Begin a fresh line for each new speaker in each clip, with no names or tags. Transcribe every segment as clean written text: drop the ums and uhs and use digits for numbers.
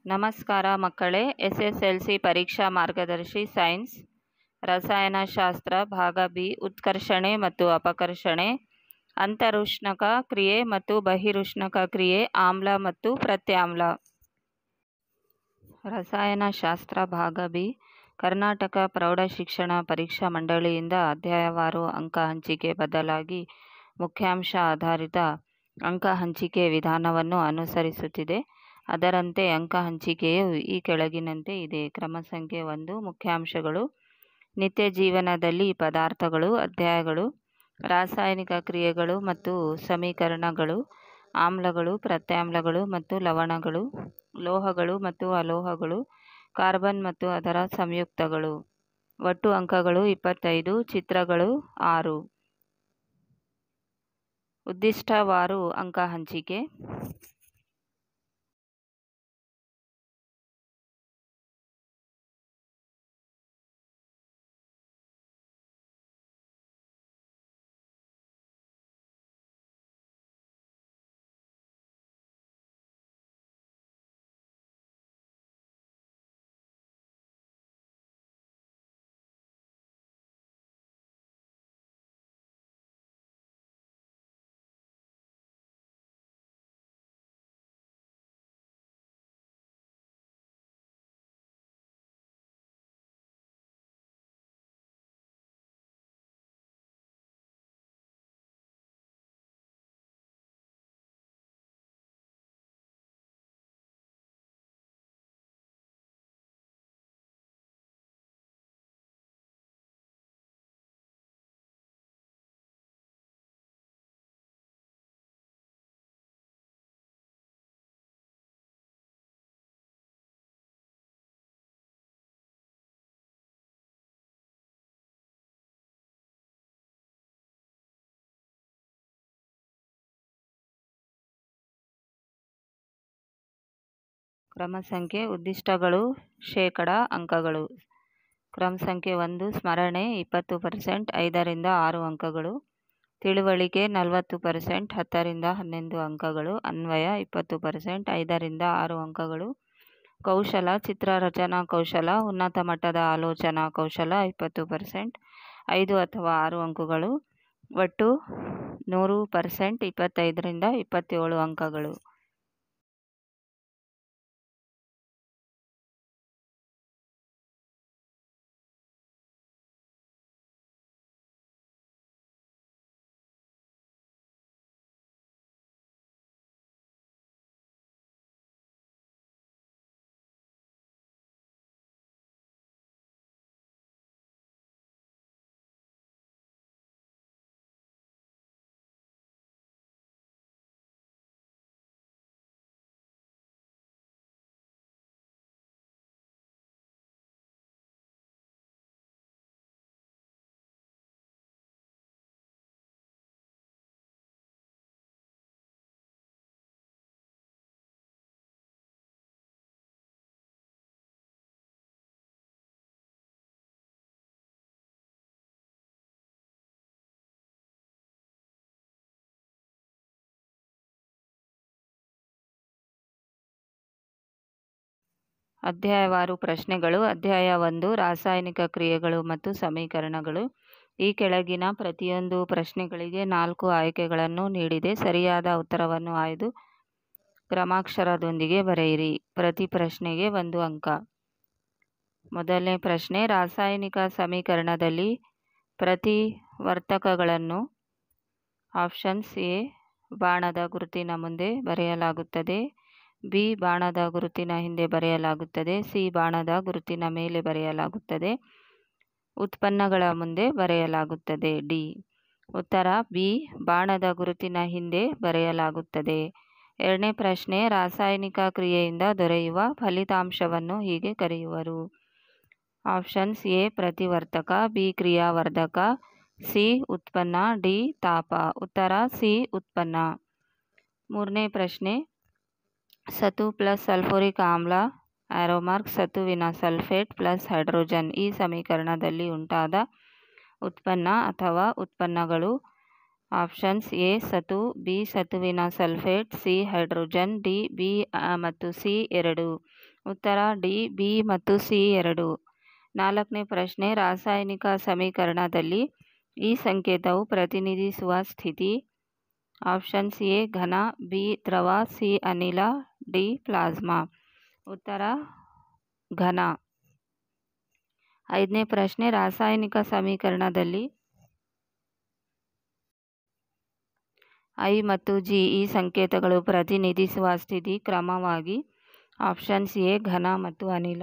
ನಮಸ್ಕಾರ ಮಕ್ಕಳೇ. SSLC ಪರೀಕ್ಷಾ ಮಾರ್ಗದರ್ಶಿ ಸೈನ್ಸ್ ರಸಾಯನಶಾಸ್ತ್ರ ಭಾಗ ಬಿ ಉತ್ಕರ್ಷಣೆ ಮತ್ತು ಅಪಕರ್ಷಣೆ, ಅಂತರುಷ್ಣಕ ಕ್ರಿಯೆ ಮತ್ತು ಬಹಿರುಷ್ಣಕ ಕ್ರಿಯೆ, ಆಮ್ಲ ಮತ್ತು ಪ್ರತ್ಯಾಮ್ಲ. ರಸಾಯನಶಾಸ್ತ್ರ ಭಾಗ ಬಿ ಕರ್ನಾಟಕ ಪ್ರೌಢಶಿಕ್ಷಣ ಪರೀಕ್ಷಾ ಮಂಡಳಿಯಿಂದ ಅಧ್ಯಾಯವಾರು ಅಂಕ ಹಂಚಿಕೆ ಬದಲಾಗಿ ಮುಖ್ಯಾಂಶ ಆಧಾರಿತ ಅಂಕ ಹಂಚಿಕೆ ವಿಧಾನವನ್ನು ಅನುಸರಿಸುತ್ತಿದೆ. ಅದರಂತೆ ಅಂಕ ಹಂಚಿಕೆಯು ಈ ಕೆಳಗಿನಂತೆ ಇದೆ. ಕ್ರಮ ಸಂಖ್ಯೆ 1 ಮುಖ್ಯಾಂಶಗಳು: ನಿತ್ಯ ಜೀವನದಲ್ಲಿ ಪದಾರ್ಥಗಳು, ಅಧ್ಯಾಯಗಳು, ರಾಸಾಯನಿಕ ಕ್ರಿಯೆಗಳು ಮತ್ತು ಸಮೀಕರಣಗಳು, ಆಮ್ಲಗಳು, ಪ್ರತ್ಯಾಮ್ಲಗಳು ಮತ್ತು ಲವಣಗಳು, ಲೋಹಗಳು ಮತ್ತು ಅಲೋಹಗಳು, ಕಾರ್ಬನ್ ಮತ್ತು ಅದರ ಸಂಯುಕ್ತಗಳು. ಒಟ್ಟು ಅಂಕಗಳು 25. ಚಿತ್ರಗಳು 6. ಉದ್ದಿಷ್ಟವಾರು ಅಂಕ ಹಂಚಿಕೆ. ಕ್ರಮ ಸಂಖ್ಯೆ: ಉದ್ದಿಷ್ಟಗಳು ಶೇಕಡ ಅಂಕಗಳು. ಕ್ರಮ ಸಂಖ್ಯೆ 1 ಸ್ಮರಣೆ 20%, 5ರಿಂದ 6 ಅಂಕಗಳು. ತಿಳುವಳಿಕೆ 40%, 10ರಿಂದ 11 ಅಂಕಗಳು. ಅನ್ವಯ 20%, 5ರಿಂದ 6 ಅಂಕಗಳು. ಕೌಶಲ ಚಿತ್ರರಚನಾ ಕೌಶಲ, ಉನ್ನತ ಮಟ್ಟದ ಆಲೋಚನಾ ಕೌಶಲ 20%, 5 ಅಥವಾ 6 ಅಂಕಗಳು. ಒಟ್ಟು 100%, 25ರಿಂದ 27 ಅಂಕಗಳು. ಅಧ್ಯಾಯವಾರು ಪ್ರಶ್ನೆಗಳು. ಅಧ್ಯಾಯ 1 ರಾಸಾಯನಿಕ ಕ್ರಿಯೆಗಳು ಮತ್ತು ಸಮೀಕರಣಗಳು. ಈ ಕೆಳಗಿನ ಪ್ರತಿಯೊಂದು ಪ್ರಶ್ನೆಗಳಿಗೆ 4 ಆಯ್ಕೆಗಳನ್ನು ನೀಡಿದೆ. ಸರಿಯಾದ ಉತ್ತರವನ್ನು ಆಯ್ದು ಕ್ರಮಾಕ್ಷರದೊಂದಿಗೆ ಬರೆಯಿರಿ. ಪ್ರತಿ ಪ್ರಶ್ನೆಗೆ 1 ಅಂಕ. ಮೊದಲನೇ ಪ್ರಶ್ನೆ: ರಾಸಾಯನಿಕ ಸಮೀಕರಣದಲ್ಲಿ ಪ್ರತಿವರ್ತಕಗಳನ್ನು ಆಪ್ಷನ್ಸ್ ಎ ಬಾಣದ ಗುರುತಿನ ಮುಂದೆ ಬರೆಯಲಾಗುತ್ತದೆ, ಬಿ ಬಾಣದ ಗುರುತಿನ ಹಿಂದೆ ಬರೆಯಲಾಗುತ್ತದೆ, ಸಿ ಬಾಣದ ಗುರುತಿನ ಮೇಲೆ ಬರೆಯಲಾಗುತ್ತದೆ, ಉತ್ಪನ್ನಗಳ ಮುಂದೆ ಬರೆಯಲಾಗುತ್ತದೆ. ಡಿ ಉತ್ತರ ಬಿ ಬಾಣದ ಗುರುತಿನ ಹಿಂದೆ ಬರೆಯಲಾಗುತ್ತದೆ. ಎರಡನೇ ಪ್ರಶ್ನೆ: ರಾಸಾಯನಿಕ ಕ್ರಿಯೆಯಿಂದ ದೊರೆಯುವ ಫಲಿತಾಂಶವನ್ನು ಹೀಗೆ ಕರೆಯುವರು. ಆಪ್ಷನ್ಸ್ ಎ ಪ್ರತಿವರ್ತಕ, ಬಿ ಕ್ರಿಯಾವರ್ಧಕ, ಸಿ ಉತ್ಪನ್ನ, ಡಿ ತಾಪ. ಉತ್ತರ ಸಿ ಉತ್ಪನ್ನ. ಮೂರನೇ ಪ್ರಶ್ನೆ: ಸತು ಪ್ಲಸ್ ಸಲ್ಫ್ಯೂರಿಕ್ ಆಮ್ಲ ಆರೋಮಾರ್ಕ್ ಸತುವಿನ ಸಲ್ಫೇಟ್ ಪ್ಲಸ್ ಹೈಡ್ರೋಜನ್ ಈ ಸಮೀಕರಣದಲ್ಲಿ ಉಂಟಾದ ಉತ್ಪನ್ನ ಅಥವಾ ಉತ್ಪನ್ನಗಳು. ಆಪ್ಷನ್ಸ್ ಎ ಸತು, ಬಿ ಸತುವಿನ sulphate, C hydrogen, D B ಮತ್ತು ಸಿ ಎರಡು. ಉತ್ತರ ಡಿ ಬಿ ಮತ್ತು ಸಿ 2. 4ನೇ ಪ್ರಶ್ನೆ, ರಾಸಾಯನಿಕ ಸಮೀಕರಣದಲ್ಲಿ ಈ ಸಂಕೇತವು ಪ್ರತಿನಿಧಿಸುವ ಸ್ಥಿತಿ. ಆಪ್ಷನ್ಸ್ ಎ ಘನ, ಬಿ ದ್ರವ, ಸಿ ಅನಿಲ, ಡಿ ಪ್ಲಾಸ್ಮಾ. ಉತ್ತರ ಘನ. 5ನೇ ಪ್ರಶ್ನೆ, ರಾಸಾಯನಿಕ ಸಮೀಕರಣದಲ್ಲಿ ಐ ಮತ್ತು ಜಿ ಈ ಸಂಕೇತಗಳು ಪ್ರತಿನಿಧಿಸುವ ಸ್ಥಿತಿ ಕ್ರಮವಾಗಿ. ಆಪ್ಷನ್ಸ್ ಎ ಘನ ಮತ್ತು ಅನಿಲ,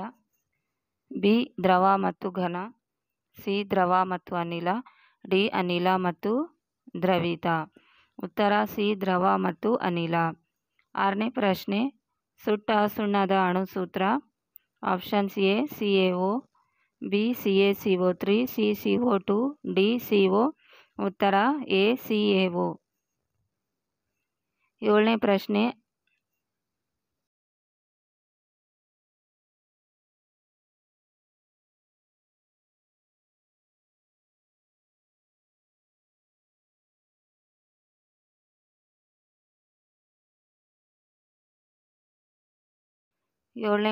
ಬಿ ದ್ರವ ಮತ್ತು ಘನ, ಸಿ ದ್ರವ ಮತ್ತು ಅನಿಲ, ಡಿ ಅನಿಲ ಮತ್ತು ದ್ರವಿತ. ಉತ್ತರ ಸಿ ದ್ರವ ಮತ್ತು ಅನಿಲ. 6ನೇ ಪ್ರಶ್ನೆ, ಸುಟ್ಟ ಸುಣ್ಣದ ಅಣುಸೂತ್ರ. Options A CaO, B CaCO3, C CO2, D CO. ಉತ್ತರ ಎ CaO. 7ನೇ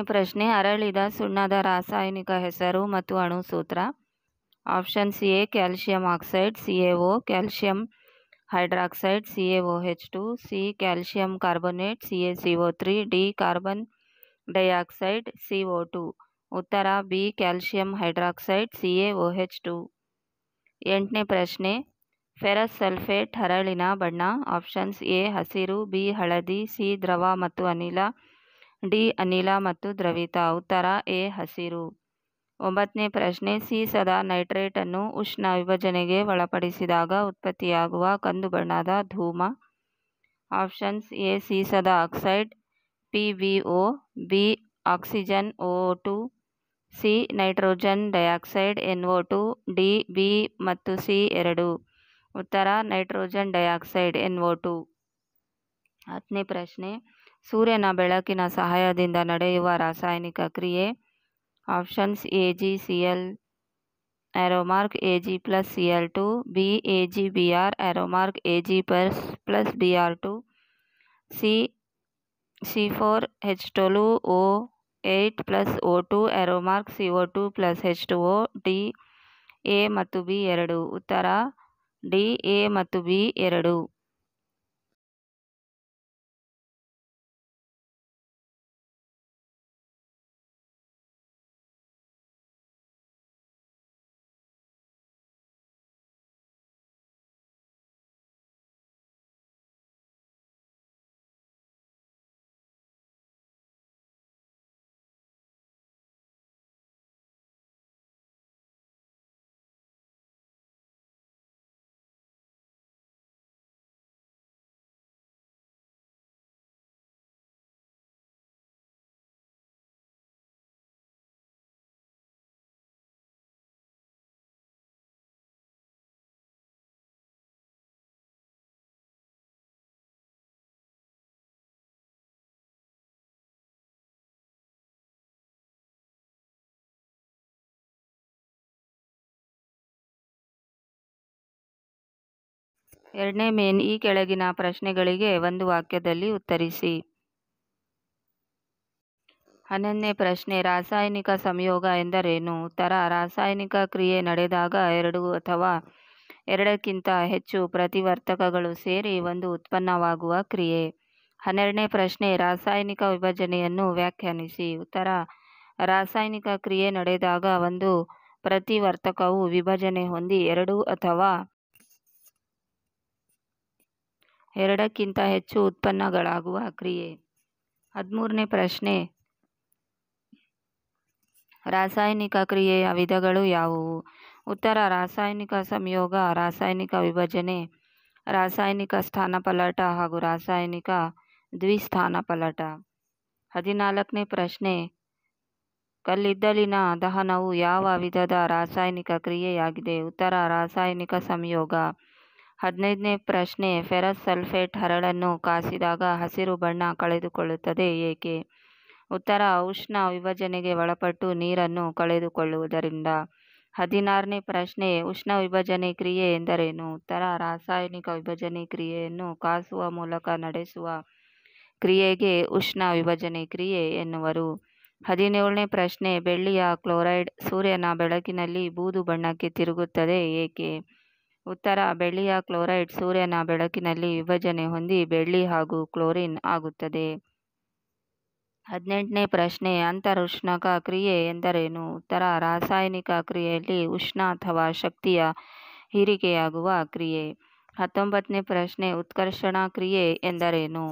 ಪ್ರಶ್ನೆ, ಅರಳಿದ ಸುಣ್ಣದ ರಾಸಾಯನಿಕ ಹೆಸರು ಮತ್ತು ಅಣುಸೂತ್ರ. Options A calcium oxide CaO, calcium hydroxide CaOH2, C calcium carbonate CaCO3, D carbon dioxide CO2. ಉತ್ತರ ಬಿ ಕ್ಯಾಲ್ಸಿಯಂ ಹೈಡ್ರಾಕ್ಸೈಡ್ CaOH2. 8ನೇ ಪ್ರಶ್ನೆ, ಫೆರಸ್ ಸಲ್ಫೇಟ್ ಹರಳಿನ ಬಣ್ಣ. ಆಪ್ಷನ್ಸ್ ಎ ಹಸಿರು, ಬಿ ಹಳದಿ, ಸಿ ದ್ರವ ಮತ್ತು ಅನಿಲ, ಡಿ ಅನಿಲ ಮತ್ತು ದ್ರವಿತ. ಉತ್ತರ ಎ ಹಸಿರು. 9ನೇ ಪ್ರಶ್ನೆ, ಸೀಸದ ನೈಟ್ರೇಟನ್ನು ಉಷ್ಣ ವಿಭಜನೆಗೆ ಒಳಪಡಿಸಿದಾಗ ಉತ್ಪತ್ತಿಯಾಗುವ ಕಂದು ಬಣ್ಣದ ಧೂಮ. ಆಪ್ಷನ್ಸ್ ಎ ಸೀಸದ oxide PbO, B oxygen OO2, C nitrogen dioxide NO2, D B ಮತ್ತು ಸಿ 2. ಉತ್ತರ ನೈಟ್ರೋಜನ್ ಡೈಆಕ್ಸೈಡ್ NO2. 10ನೇ ಪ್ರಶ್ನೆ, ಸೂರ್ಯನ ಬೆಳಕಿನ ಸಹಾಯದಿಂದ ನಡೆಯುವ ರಾಸಾಯನಿಕ ಕ್ರಿಯೆ. Options AgCl Ag+Cl2, B AgBr Ag+Br2, C C4H12O8+O2 CO2+H2O, D A ಮತ್ತು ಬಿ 2. ಉತ್ತರ ಡಿ ಎ ಮತ್ತು ಬಿ 2. 2ನೇ ಮೇನ್, ಈ ಕೆಳಗಿನ ಪ್ರಶ್ನೆಗಳಿಗೆ ಒಂದು ವಾಕ್ಯದಲ್ಲಿ ಉತ್ತರಿಸಿ. 11ನೇ ಪ್ರಶ್ನೆ, ರಾಸಾಯನಿಕ ಸಂಯೋಗ ಎಂದರೇನು? ಉತ್ತರ ರಾಸಾಯನಿಕ ಕ್ರಿಯೆ ನಡೆದಾಗ 2 ಅಥವಾ 2ಕ್ಕಿಂತ ಹೆಚ್ಚು ಪ್ರತಿವರ್ತಕಗಳು ಸೇರಿ ಒಂದು ಉತ್ಪನ್ನವಾಗುವ ಕ್ರಿಯೆ. 12ನೇ ಪ್ರಶ್ನೆ, ರಾಸಾಯನಿಕ ವಿಭಜನೆಯನ್ನು ವ್ಯಾಖ್ಯಾನಿಸಿ. ಉತ್ತರ ರಾಸಾಯನಿಕ ಕ್ರಿಯೆ ನಡೆದಾಗ ಒಂದು ಪ್ರತಿವರ್ತಕವು ವಿಭಜನೆ ಹೊಂದಿ 2 ಅಥವಾ 2ಕ್ಕಿಂತ ಹೆಚ್ಚು ಉತ್ಪನ್ನಗಳಾಗುವ ಕ್ರಿಯೆ. 13ನೇ ಪ್ರಶ್ನೆ, ರಾಸಾಯನಿಕ ಕ್ರಿಯೆಯ ವಿಧಗಳು ಯಾವುವು? ಉತ್ತರ ರಾಸಾಯನಿಕ ಸಂಯೋಗ, ರಾಸಾಯನಿಕ ವಿಭಜನೆ, ರಾಸಾಯನಿಕ ಸ್ಥಾನಪಲ್ಲಟ ಹಾಗೂ ರಾಸಾಯನಿಕ ದ್ವಿಸ್ಥಾನಪಲ್ಲಟ. 14ನೇ ಪ್ರಶ್ನೆ, ಕಲ್ಲಿದ್ದಲಿನ ದಹನವು ಯಾವ ವಿಧದ ರಾಸಾಯನಿಕ ಕ್ರಿಯೆಯಾಗಿದೆ? ಉತ್ತರ ರಾಸಾಯನಿಕ ಸಂಯೋಗ. 15ನೇ ಪ್ರಶ್ನೆ, ಫೆರಸ್ ಸಲ್ಫೇಟ್ ಹರಳನ್ನು ಕಾಸಿದಾಗ ಹಸಿರು ಬಣ್ಣ ಕಳೆದುಕೊಳ್ಳುತ್ತದೆ ಏಕೆ? ಉತ್ತರ ಉಷ್ಣ ವಿಭಜನೆಗೆ ಒಳಪಟ್ಟು ನೀರನ್ನು ಕಳೆದುಕೊಳ್ಳುವುದರಿಂದ. 16ನೇ ಪ್ರಶ್ನೆ, ಉಷ್ಣ ವಿಭಜನೆ ಕ್ರಿಯೆ ಎಂದರೇನು? ಉತ್ತರ ರಾಸಾಯನಿಕ ವಿಭಜನೆ ಕ್ರಿಯೆಯನ್ನು ಕಾಸುವ ಮೂಲಕ ನಡೆಸುವ ಕ್ರಿಯೆಗೆ ಉಷ್ಣ ವಿಭಜನೆ ಕ್ರಿಯೆ ಎನ್ನುವರು. 17ನೇ ಪ್ರಶ್ನೆ, ಬೆಳ್ಳಿಯ ಕ್ಲೋರೈಡ್ ಸೂರ್ಯನ ಬೆಳಕಿನಲ್ಲಿ ಬೂದು ಬಣ್ಣಕ್ಕೆ ತಿರುಗುತ್ತದೆ ಏಕೆ? ಉತ್ತರ, ಬೆಳ್ಳಿಯ ಕ್ಲೋರೈಡ್ ಸೂರ್ಯನ ಬೆಳಕಿನಲ್ಲಿ ವಿಭಜನೆ ಹೊಂದಿ ಬೆಳ್ಳಿ ಹಾಗೂ ಕ್ಲೋರಿನ್ ಆಗುತ್ತದೆ. 18ನೇ ಪ್ರಶ್ನೆ, ಅಂತರುಷ್ಣಕ ಕ್ರಿಯೆ ಎಂದರೇನು? ಉತ್ತರ, ರಾಸಾಯನಿಕ ಕ್ರಿಯೆಯಲ್ಲಿ ಉಷ್ಣ ಅಥವಾ ಶಕ್ತಿಯ ಹೀರಿಕೆಯಾಗುವ ಕ್ರಿಯೆ. 19ನೇ ಪ್ರಶ್ನೆ, ಉತ್ಕರ್ಷಣ ಕ್ರಿಯೆ ಎಂದರೇನು?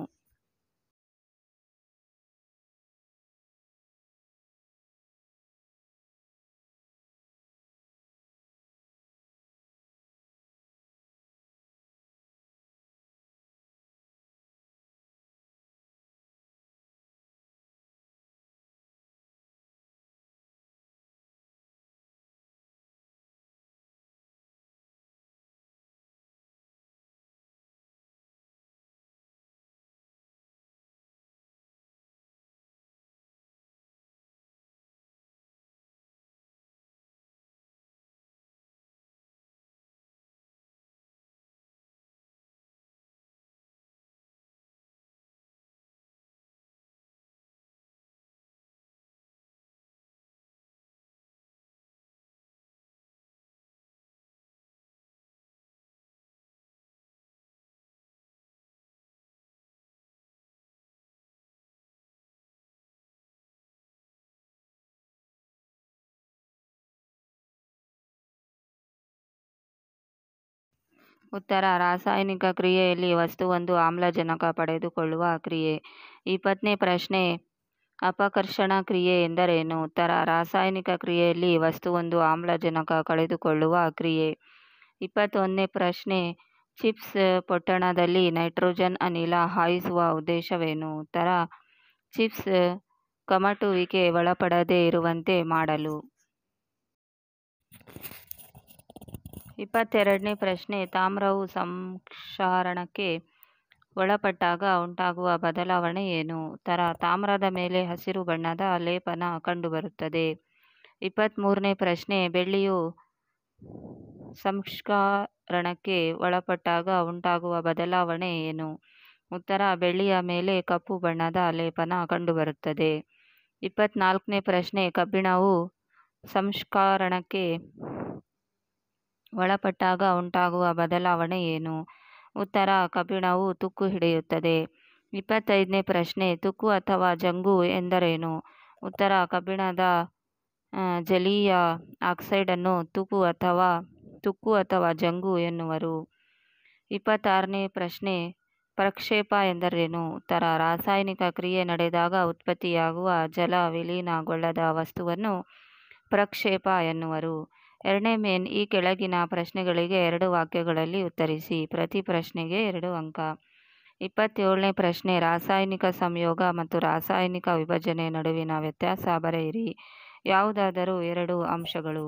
ಉತ್ತರ, ರಾಸಾಯನಿಕ ಕ್ರಿಯೆಯಲ್ಲಿ ವಸ್ತುವೊಂದು ಆಮ್ಲಜನಕ ಪಡೆದುಕೊಳ್ಳುವ ಕ್ರಿಯೆ. 20ನೇ ಪ್ರಶ್ನೆ, ಅಪಕರ್ಷಣ ಕ್ರಿಯೆ ಎಂದರೇನು? ಉತ್ತರ, ರಾಸಾಯನಿಕ ಕ್ರಿಯೆಯಲ್ಲಿ ವಸ್ತುವೊಂದು ಆಮ್ಲಜನಕ ಕಳೆದುಕೊಳ್ಳುವ ಕ್ರಿಯೆ. 21ನೇ ಪ್ರಶ್ನೆ, ಚಿಪ್ಸ್ ಪೊಟ್ಟಣದಲ್ಲಿ ನೈಟ್ರೋಜನ್ ಅನಿಲ ಹಾಯಿಸುವ ಉದ್ದೇಶವೇನು? ಉತ್ತರ, ಚಿಪ್ಸ್ ಕಮಟುವಿಕೆ ಒಳಪಡದೇ ಇರುವಂತೆ ಮಾಡಲು. 22ನೇ ಪ್ರಶ್ನೆ, ತಾಮ್ರವು ಸಂಕ್ಷಾರಣಕ್ಕೆ ಒಳಪಟ್ಟಾಗ ಉಂಟಾಗುವ ಬದಲಾವಣೆ ಏನು? ಉತ್ತರ, ತಾಮ್ರದ ಮೇಲೆ ಹಸಿರು ಬಣ್ಣದ ಲೇಪನ ಕಂಡುಬರುತ್ತದೆ. 23ನೇ ಪ್ರಶ್ನೆ, ಬೆಳ್ಳಿಯು ಸಂಕ್ಷಾರಣಕ್ಕೆ ಒಳಪಟ್ಟಾಗ ಉಂಟಾಗುವ ಬದಲಾವಣೆ ಏನು? ಉತ್ತರ, ಬೆಳ್ಳಿಯ ಮೇಲೆ ಕಪ್ಪು ಬಣ್ಣದ ಲೇಪನ ಕಂಡುಬರುತ್ತದೆ. 24ನೇ ಪ್ರಶ್ನೆ, ಕಬ್ಬಿಣವು ಸಂಕ್ಷಾರಣಕ್ಕೆ ಒಳಪಟ್ಟಾಗ ಉಂಟಾಗುವ ಬದಲಾವಣೆ ಏನು? ಉತ್ತರ, ಕಬ್ಬಿಣವು ತುಕ್ಕು ಹಿಡಿಯುತ್ತದೆ. 25ನೇ ಪ್ರಶ್ನೆ, ತುಕ್ಕು ಅಥವಾ ಜಂಗು ಎಂದರೇನು? ಉತ್ತರ, ಕಬ್ಬಿಣದ ಜಲೀಯ ಆಕ್ಸೈಡನ್ನು ತುಕ್ಕು ಅಥವಾ ಜಂಗು ಎನ್ನುವರು. 26ನೇ ಪ್ರಶ್ನೆ, ಪ್ರಕ್ಷೇಪ ಎಂದರೇನು? ಉತ್ತರ, ರಾಸಾಯನಿಕ ಕ್ರಿಯೆ ನಡೆದಾಗ ಉತ್ಪತ್ತಿಯಾಗುವ ಜಲ ವಿಲೀನಗೊಳ್ಳದ ವಸ್ತುವನ್ನು ಪ್ರಕ್ಷೇಪ ಎನ್ನುವರು. 2ನೇ ಮೇನ್, ಈ ಕೆಳಗಿನ ಪ್ರಶ್ನೆಗಳಿಗೆ 2 ವಾಕ್ಯಗಳಲ್ಲಿ ಉತ್ತರಿಸಿ. ಪ್ರತಿ ಪ್ರಶ್ನೆಗೆ 2 ಅಂಕ. 27ನೇ ಪ್ರಶ್ನೆ, ರಾಸಾಯನಿಕ ಸಂಯೋಗ ಮತ್ತು ರಾಸಾಯನಿಕ ವಿಭಜನೆ ನಡುವಿನ ವ್ಯತ್ಯಾಸ ಬರೆಯಿರಿ. ಯಾವುದಾದರೂ 2 ಅಂಶಗಳು.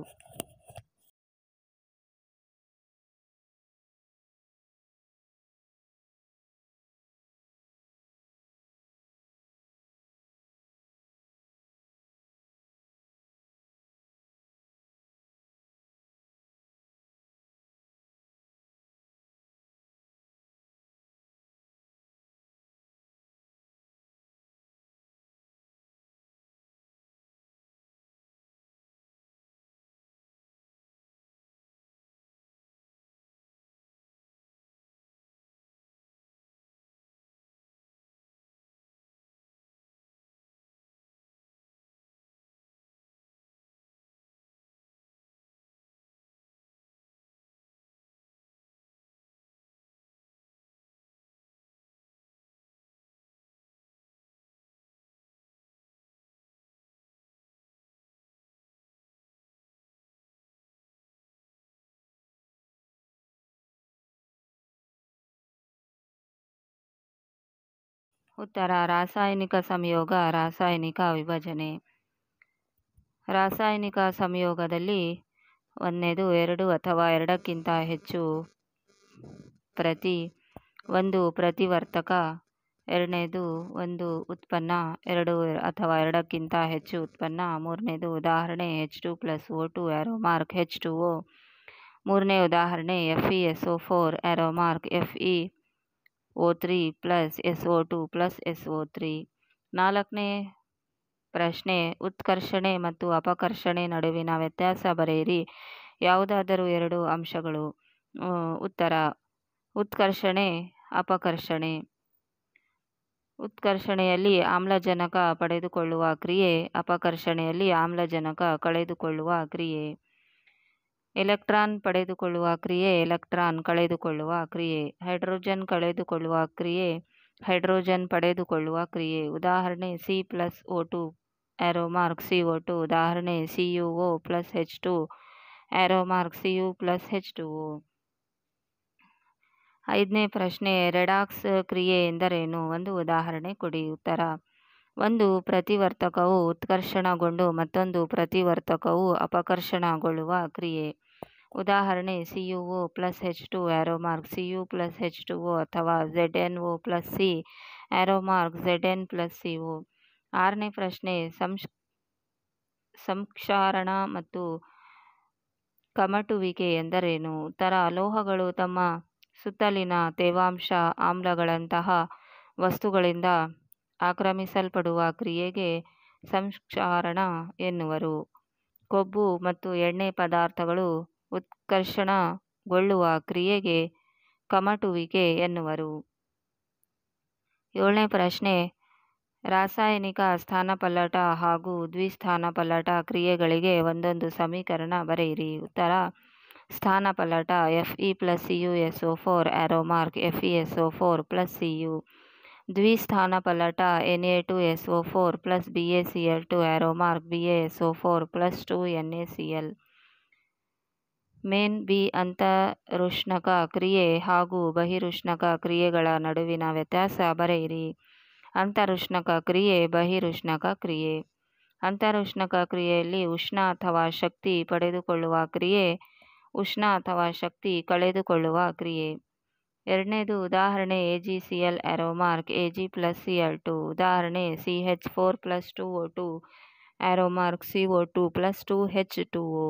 ಉತ್ತರ, ರಾಸಾಯನಿಕ ಸಂಯೋಗ, ರಾಸಾಯನಿಕ ವಿಭಜನೆ. ರಾಸಾಯನಿಕ ಸಂಯೋಗದಲ್ಲಿ 1ನೇದು 2 ಅಥವಾ 2ಕ್ಕಿಂತ ಹೆಚ್ಚು ಒಂದು ಪ್ರತಿವರ್ತಕ, 2ನೇದು 1 ಉತ್ಪನ್ನ, 2 ಅಥವಾ 2ಕ್ಕಿಂತ ಹೆಚ್ಚು ಉತ್ಪನ್ನ. 3ನೇದು ಉದಾಹರಣೆ H2+O2 ಆರೋಮಾರ್ಕ್ H2O. 3ನೇ ಉದಾಹರಣೆ FeSO4 ಆರೋಮಾರ್ಕ್ FeO3 + SO2 + SO3. 4ನೇ ಪ್ರಶ್ನೆ, ಉತ್ಕರ್ಷಣೆ ಮತ್ತು ಅಪಕರ್ಷಣೆ ನಡುವಿನ ವ್ಯತ್ಯಾಸ ಬರೆಯಿರಿ. ಯಾವುದಾದರೂ ಎರಡು ಅಂಶಗಳು. ಉತ್ತರ: ಉತ್ಕರ್ಷಣೆ, ಅಪಕರ್ಷಣೆ. ಉತ್ಕರ್ಷಣೆಯಲ್ಲಿ ಆಮ್ಲಜನಕ ಪಡೆದುಕೊಳ್ಳುವ ಕ್ರಿಯೆ, ಅಪಕರ್ಷಣೆಯಲ್ಲಿ ಆಮ್ಲಜನಕ ಕಳೆದುಕೊಳ್ಳುವ ಕ್ರಿಯೆ. ಎಲೆಕ್ಟ್ರಾನ್ ಪಡೆದುಕೊಳ್ಳುವ ಕ್ರಿಯೆ, ಎಲೆಕ್ಟ್ರಾನ್ ಕಳೆದುಕೊಳ್ಳುವ ಕ್ರಿಯೆ. ಹೈಡ್ರೋಜನ್ ಕಳೆದುಕೊಳ್ಳುವ ಕ್ರಿಯೆ, ಹೈಡ್ರೋಜನ್ ಪಡೆದುಕೊಳ್ಳುವ ಕ್ರಿಯೆ. ಉದಾಹರಣೆ C+O2 CO2. ಉದಾಹರಣೆ CuO+H2 Cu+H2O. 5ನೇ ಪ್ರಶ್ನೆ, ರೆಡಾಕ್ಸ್ ಕ್ರಿಯೆ ಎಂದರೇನು? ಒಂದು ಉದಾಹರಣೆ ಕೊಡಿ. ಉತ್ತರ: ಒಂದು ಪ್ರತಿವರ್ತಕವು ಉತ್ಕರ್ಷಣಗೊಂಡು ಮತ್ತೊಂದು ಪ್ರತಿವರ್ತಕವು ಅಪಕರ್ಷಣಗೊಳ್ಳುವ ಕ್ರಿಯೆ. ಉದಾಹರಣೆ CuO+H2 Cu+H2O ಅಥವಾ ZnO+C Zn+CO. 6ನೇ ಪ್ರಶ್ನೆ, ಸಂಕ್ಷಾರಣ ಮತ್ತು ಕಮಟುವಿಕೆ ಎಂದರೇನು? ಉತ್ತರ: ಲೋಹಗಳು ತಮ್ಮ ಸುತ್ತಲಿನ ತೇವಾಂಶ, ಆಮ್ಲಗಳಂತಹ ವಸ್ತುಗಳಿಂದ ಆಕ್ರಮಿಸಲ್ಪಡುವ ಕ್ರಿಯೆಗೆ ಸಂಕ್ಷಾರಣ ಎನ್ನುವರು. ಕೊಬ್ಬು ಮತ್ತು ಎಣ್ಣೆ ಪದಾರ್ಥಗಳು ಉತ್ಕರ್ಷಣಗೊಳ್ಳುವ ಕ್ರಿಯೆಗೆ ಕಮಟುವಿಕೆ ಎನ್ನುವರು. 7ನೇ ಪ್ರಶ್ನೆ, ರಾಸಾಯನಿಕ ಸ್ಥಾನಪಲ್ಲಟ ಹಾಗೂ ದ್ವಿಸ್ಥಾನಪಲ್ಲಟ ಕ್ರಿಯೆಗಳಿಗೆ ಒಂದೊಂದು ಸಮೀಕರಣ ಬರೆಯಿರಿ. ಉತ್ತರ: ಸ್ಥಾನಪಲ್ಲಟ Fe+CuSO4 FeSO4+Cu. ದ್ವಿಸ್ಥಾನಪಲ್ಲಟ Na2SO4 BaCl2 BaSO4 2NaCl. Main B ಅಂತರುಷ್ಣಕ ಕ್ರಿಯೆ ಹಾಗೂ ಬಹಿರುಷ್ಣಕ ಕ್ರಿಯೆಗಳ ನಡುವಿನ ವ್ಯತ್ಯಾಸ ಬರೆಯಿರಿ. ಅಂತರುಷ್ಣಕ ಕ್ರಿಯೆ, ಬಹಿರುಷ್ಣಕ ಕ್ರಿಯೆ. ಅಂತರುಷ್ಣಕ ಕ್ರಿಯೆಯಲ್ಲಿ ಉಷ್ಣ ಅಥವಾ ಶಕ್ತಿ ಪಡೆದುಕೊಳ್ಳುವ ಕ್ರಿಯೆ, ಉಷ್ಣ ಅಥವಾ ಶಕ್ತಿ ಕಳೆದುಕೊಳ್ಳುವ ಕ್ರಿಯೆ. 2ನೇದು ಉದಾಹರಣೆ AgCl Ag+Cl2. ಉದಾಹರಣೆ CH4+2O2 CO2+2H2O.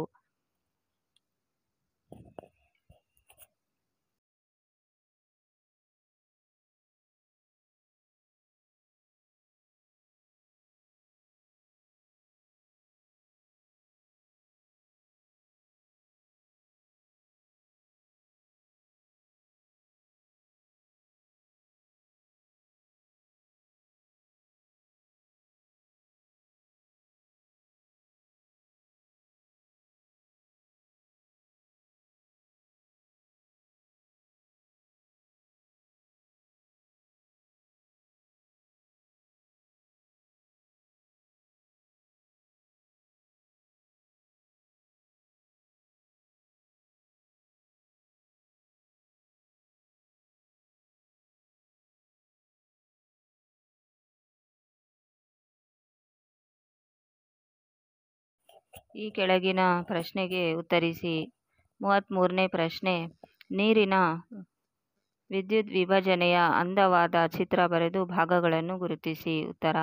ಈ ಕೆಳಗಿನ ಪ್ರಶ್ನೆಗೆ ಉತ್ತರಿಸಿ. 33ನೇ ಪ್ರಶ್ನೆ, ನೀರಿನ ವಿದ್ಯುತ್ ವಿಭಜನೆಯ ಅಂದವಾದ ಚಿತ್ರ ಬರೆದು ಭಾಗಗಳನ್ನು ಗುರುತಿಸಿ. ಉತ್ತರ: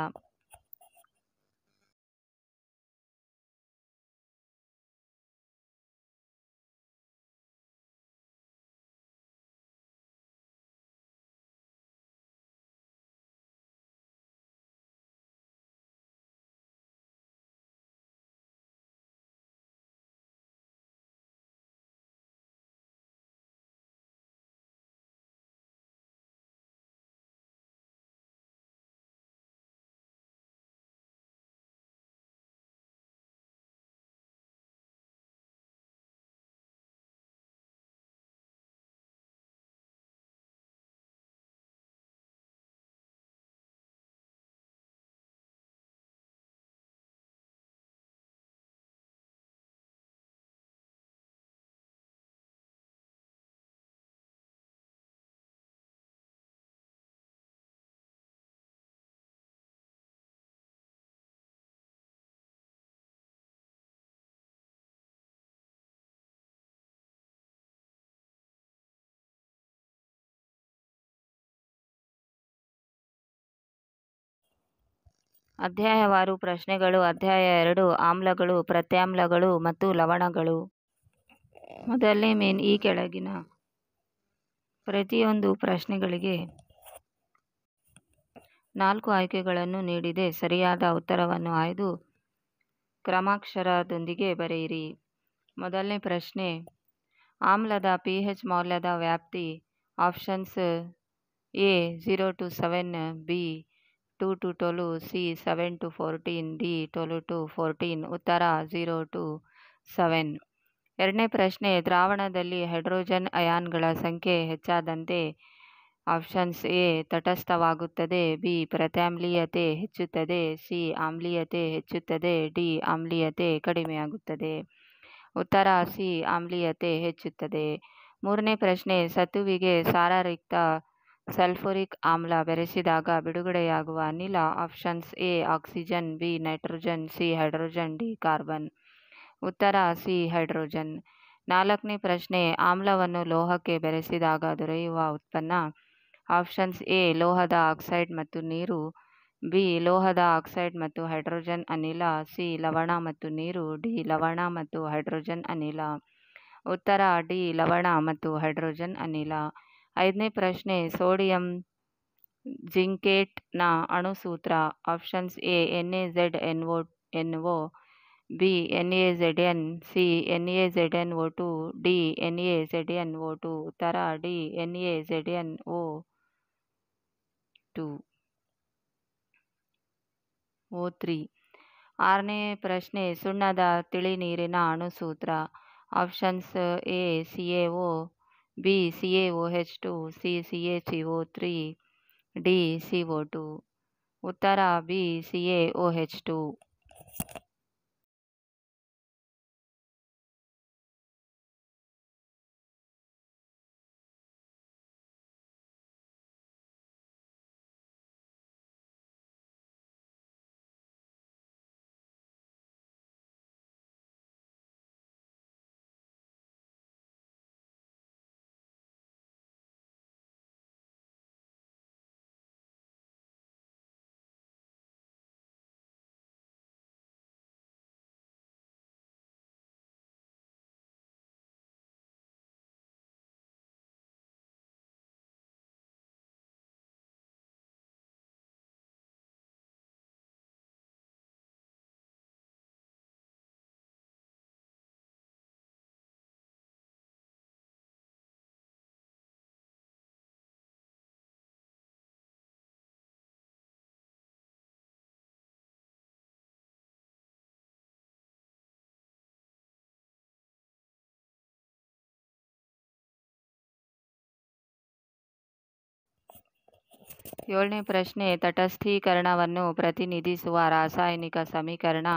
ಅಧ್ಯಾಯವಾರು ಪ್ರಶ್ನೆಗಳು. ಅಧ್ಯಾಯ 2, ಆಮ್ಲಗಳು, ಪ್ರತ್ಯಾಮ್ಲಗಳು ಮತ್ತು ಲವಣಗಳು. ಮೊದಲನೇ ಮೇನ್, ಈ ಕೆಳಗಿನ ಪ್ರತಿಯೊಂದು ಪ್ರಶ್ನೆಗಳಿಗೆ 4 ಆಯ್ಕೆಗಳನ್ನು ನೀಡಿದೆ. ಸರಿಯಾದ ಉತ್ತರವನ್ನು ಆಯ್ದು ಕ್ರಮಾಕ್ಷರದೊಂದಿಗೆ ಬರೆಯಿರಿ. ಮೊದಲನೇ ಪ್ರಶ್ನೆ, ಆಮ್ಲದ pH ಮೌಲ್ಯದ ವ್ಯಾಪ್ತಿ. Options A 0 to 7, B 2 to 12, C 7 to 14, D 12 to 14. ಉತ್ತರ 0 to 7. ಎರಡನೇ ಪ್ರಶ್ನೆ, ದ್ರಾವಣದಲ್ಲಿ ಹೈಡ್ರೋಜನ್ ಅಯಾನ್ಗಳ ಸಂಖ್ಯೆ ಹೆಚ್ಚಾದಂತೆ ಆಪ್ಷನ್ಸ್ ಎ ತಟಸ್ಥವಾಗುತ್ತದೆ, ಬಿ ಪ್ರತ್ಯಾಮ್ಲೀಯತೆ ಹೆಚ್ಚುತ್ತದೆ, ಸಿ ಆಮ್ಲೀಯತೆ ಹೆಚ್ಚುತ್ತದೆ, ಡಿ ಆಮ್ಲೀಯತೆ ಕಡಿಮೆಯಾಗುತ್ತದೆ. ಉತ್ತರ ಸಿ ಆಮ್ಲೀಯತೆ ಹೆಚ್ಚುತ್ತದೆ. ಮೂರನೇ ಪ್ರಶ್ನೆ, ಸತುವಿಗೆ ಸಾರಯುಕ್ತ ಸಲ್ಫ್ಯೂರಿಕ್ ಆಮ್ಲ ಬೆರೆಸಿದಾಗ ಬಿಡುಗಡೆಯಾಗುವ ಅನಿಲ. Options A oxygen, B nitrogen, C hydrogen, D carbon. ಉತ್ತರ ಸಿ ಹೈಡ್ರೋಜನ್. ನಾಲ್ಕನೇ ಪ್ರಶ್ನೆ, ಆಮ್ಲವನ್ನು ಲೋಹಕ್ಕೆ ಬೆರೆಸಿದಾಗ ದೊರೆಯುವ ಉತ್ಪನ್ನ. ಆಪ್ಷನ್ಸ್ ಎ ಲೋಹದ ಆಕ್ಸೈಡ್ ಮತ್ತು ನೀರು, ಬಿ ಲೋಹದ ಆಕ್ಸೈಡ್ ಮತ್ತು ಹೈಡ್ರೋಜನ್ ಅನಿಲ, ಸಿ ಲವಣ ಮತ್ತು ನೀರು, ಡಿ ಲವಣ ಮತ್ತು ಹೈಡ್ರೋಜನ್ ಅನಿಲ. ಉತ್ತರ ಡಿ ಲವಣ ಮತ್ತು ಹೈಡ್ರೋಜನ್ ಅನಿಲ. ಐದನೇ ಪ್ರಶ್ನೆ, ಸೋಡಿಯಂ ಜಿಂಕೇಟ್ನ ಅಣುಸೂತ್ರ. Options A NaZnO, B NaZn, C NaZnO2, D NaZnO2. ಉತ್ತರ ಡಿ NaZnO2. ಆರನೇ ಪ್ರಶ್ನೆ, ಸುಣ್ಣದ ತಿಳಿ ನೀರಿನ ಅಣುಸೂತ್ರ. Options A CaO, B CaOH2, C CaCO3, D CO2. ಉತ್ತರ ಬಿ CaOH2. ಏಳನೇ ಪ್ರಶ್ನೆ, ತಟಸ್ಥೀಕರಣವನ್ನು ಪ್ರತಿನಿಧಿಸುವ ರಾಸಾಯನಿಕ ಸಮೀಕರಣ.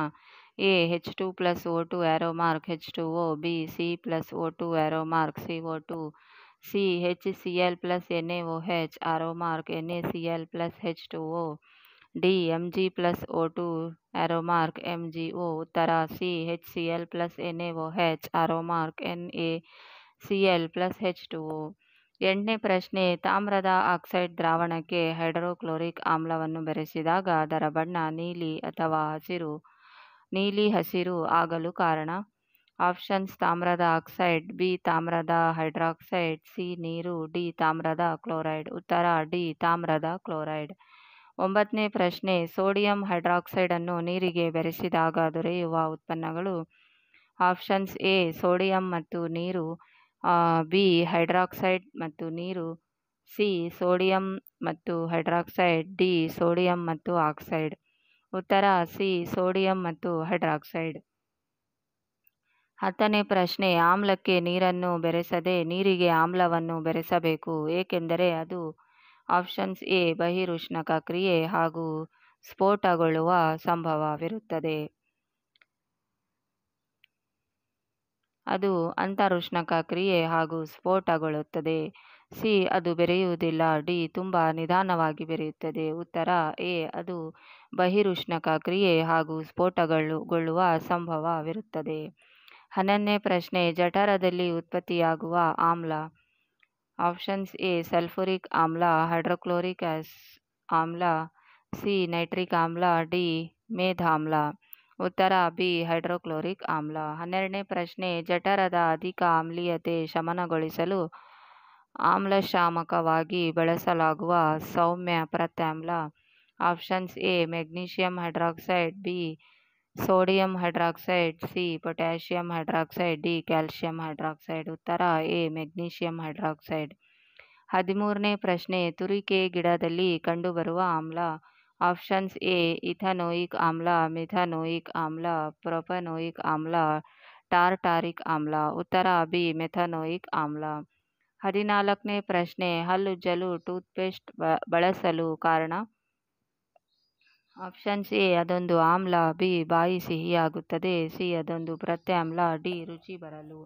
A H2+O2 H2O, B C+O2 CO2, C HCl+NaOH NaCl+H2O, D Mg+O2 MgO. ಉತ್ತರ ಸಿ HCl+NaOH NaCl+H2O. ಎಂಟನೇ ಪ್ರಶ್ನೆ, ತಾಮ್ರದ ಆಕ್ಸೈಡ್ ದ್ರಾವಣಕ್ಕೆ ಹೈಡ್ರೋಕ್ಲೋರಿಕ್ ಆಮ್ಲವನ್ನು ಬೆರೆಸಿದಾಗ ಅದರ ಬಣ್ಣ ನೀಲಿ ಹಸಿರು ಆಗಲು ಕಾರಣ. ಆಪ್ಷನ್ಸ್ ತಾಮ್ರದ ಆಕ್ಸೈಡ್, ಬಿ ತಾಮ್ರದ ಹೈಡ್ರಾಕ್ಸೈಡ್, ಸಿ ನೀರು, ಡಿ ತಾಮ್ರದ ಕ್ಲೋರೈಡ್. ಉತ್ತರ ಡಿ ತಾಮ್ರದ ಕ್ಲೋರೈಡ್. ಒಂಬತ್ತನೇ ಪ್ರಶ್ನೆ, ಸೋಡಿಯಂ ಹೈಡ್ರಾಕ್ಸೈಡನ್ನು ನೀರಿಗೆ ಬೆರೆಸಿದಾಗ ದೊರೆಯುವ ಉತ್ಪನ್ನಗಳು. ಆಪ್ಷನ್ಸ್ ಎ ಸೋಡಿಯಂ ಮತ್ತು ನೀರು, ಬಿ ಹೈಡ್ರಾಕ್ಸೈಡ್ ಮತ್ತು ನೀರು, ಸಿ ಸೋಡಿಯಂ ಮತ್ತು ಹೈಡ್ರಾಕ್ಸೈಡ್, ಡಿ ಸೋಡಿಯಂ ಮತ್ತು ಆಕ್ಸೈಡ್. ಉತ್ತರ ಸಿ ಸೋಡಿಯಂ ಮತ್ತು ಹೈಡ್ರಾಕ್ಸೈಡ್. ಹತ್ತನೇ ಪ್ರಶ್ನೆ, ಆಮ್ಲಕ್ಕೆ ನೀರನ್ನು ಬೆರೆಸದೆ ನೀರಿಗೆ ಆಮ್ಲವನ್ನು ಬೆರೆಸಬೇಕು, ಏಕೆಂದರೆ ಅದು. ಆಪ್ಷನ್ಸ್ ಎ ಬಹಿರುಷ್ಣಕ ಕ್ರಿಯೆ ಹಾಗೂ ಸ್ಫೋಟಗೊಳ್ಳುವ ಸಂಭವವಿರುತ್ತದೆ, ಅದು ಅಂತರುಷ್ಣಕ ಕ್ರಿಯೆ ಹಾಗೂ ಸ್ಫೋಟಗೊಳ್ಳುತ್ತದೆ. ಸಿ ಅದು ಬೆರೆಯುವುದಿಲ್ಲ, ಡಿ ತುಂಬ ನಿಧಾನವಾಗಿ ಬೆರೆಯುತ್ತದೆ. ಉತ್ತರ ಎ ಅದು ಬಹಿರುಷ್ಣಕ ಕ್ರಿಯೆ ಹಾಗೂ ಸ್ಫೋಟಗೊಳ್ಳುವ ಸಂಭವವಿರುತ್ತದೆ. 11ನೇ ಪ್ರಶ್ನೆ, ಜಠರದಲ್ಲಿ ಉತ್ಪತ್ತಿಯಾಗುವ ಆಮ್ಲ. ಆಪ್ಷನ್ಸ್ ಎ ಸಲ್ಫ್ಯೂರಿಕ್ ಆಮ್ಲ, ಹೈಡ್ರೋಕ್ಲೋರಿಕ್ ಆಮ್ಲ, ಸಿ ನೈಟ್ರಿಕ್ ಆಮ್ಲ, ಡಿ ಮೇಧಾಮ್ಲ. ಉತ್ತರ ಬಿ ಹೈಡ್ರೋಕ್ಲೋರಿಕ್ ಆಮ್ಲ. 12ನೇ ಪ್ರಶ್ನೆ, ಜಠರದ ಅಧಿಕ ಆಮ್ಲೀಯತೆ ಶಮನಗೊಳಿಸಲು ಆಮ್ಲಶಾಮಕವಾಗಿ ಬಳಸಲಾಗುವ ಸೌಮ್ಯ ಪ್ರತ್ಯಾಮ್ಲ. Options A magnesium hydroxide, B sodium hydroxide, C potassium hydroxide, D calcium hydroxide. ಉತ್ತರ ಎ ಮೆಗ್ನೀಷಿಯಂ ಹೈಡ್ರಾಕ್ಸೈಡ್. 13ನೇ ಪ್ರಶ್ನೆ, ತುರಿಕೆ ಗಿಡದಲ್ಲಿ ಕಂಡುಬರುವ ಆಮ್ಲ. ಆಪ್ಷನ್ಸ್ ಎ ಇಥನೋಯಿಕ್ ಆಮ್ಲ, ಮಿಥನೋಯಿಕ್ ಆಮ್ಲ, ಪ್ರೊಪನೋಯಿಕ್ ಆಮ್ಲ, ಟಾರ್ಟಾರಿಕ್ ಆಮ್ಲ. ಉತ್ತರ ಬಿ ಮೆಥನೋಯಿಕ್ ಆಮ್ಲ. 14ನೇ ಪ್ರಶ್ನೆ, ಹಲ್ಲುಜ್ಜಲು ಟೂತ್ಪೇಸ್ಟ್ ಬಳಸಲು ಕಾರಣ. ಆಪ್ಷನ್ಸ್ ಎ ಅದೊಂದು ಆಮ್ಲ, ಬಿ ಬಾಯಿ ಸಿಹಿಯಾಗುತ್ತದೆ, ಸಿ ಅದೊಂದು ಪ್ರತ್ಯಾಮ್ಲ, ಡಿ ರುಚಿ ಬರಲು.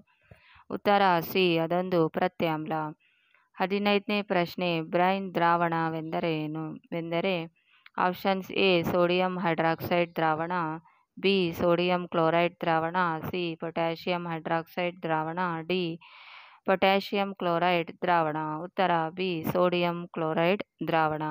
ಉತ್ತರ ಸಿ ಅದೊಂದು ಪ್ರತ್ಯಾಮ್ಲ. 15ನೇ ಪ್ರಶ್ನೆ, ಬ್ರೈನ್ ದ್ರಾವಣವೆಂದರೆ ಆಪ್ಷನ್ಸ್ ಎ ಸೋಡಿಯಂ ಹೈಡ್ರಾಕ್ಸೈಡ್ ದ್ರಾವಣ, ಬಿ ಸೋಡಿಯಂ ಕ್ಲೋರೈಡ್ ದ್ರಾವಣ, ಸಿ ಪೊಟ್ಯಾಷಿಯಂ ಹೈಡ್ರಾಕ್ಸೈಡ್ ದ್ರಾವಣ, ಡಿ ಪೊಟ್ಯಾಷಿಯಂ ಕ್ಲೋರೈಡ್ ದ್ರಾವಣ. ಉತ್ತರ ಬಿ ಸೋಡಿಯಂ ಕ್ಲೋರೈಡ್ ದ್ರಾವಣ.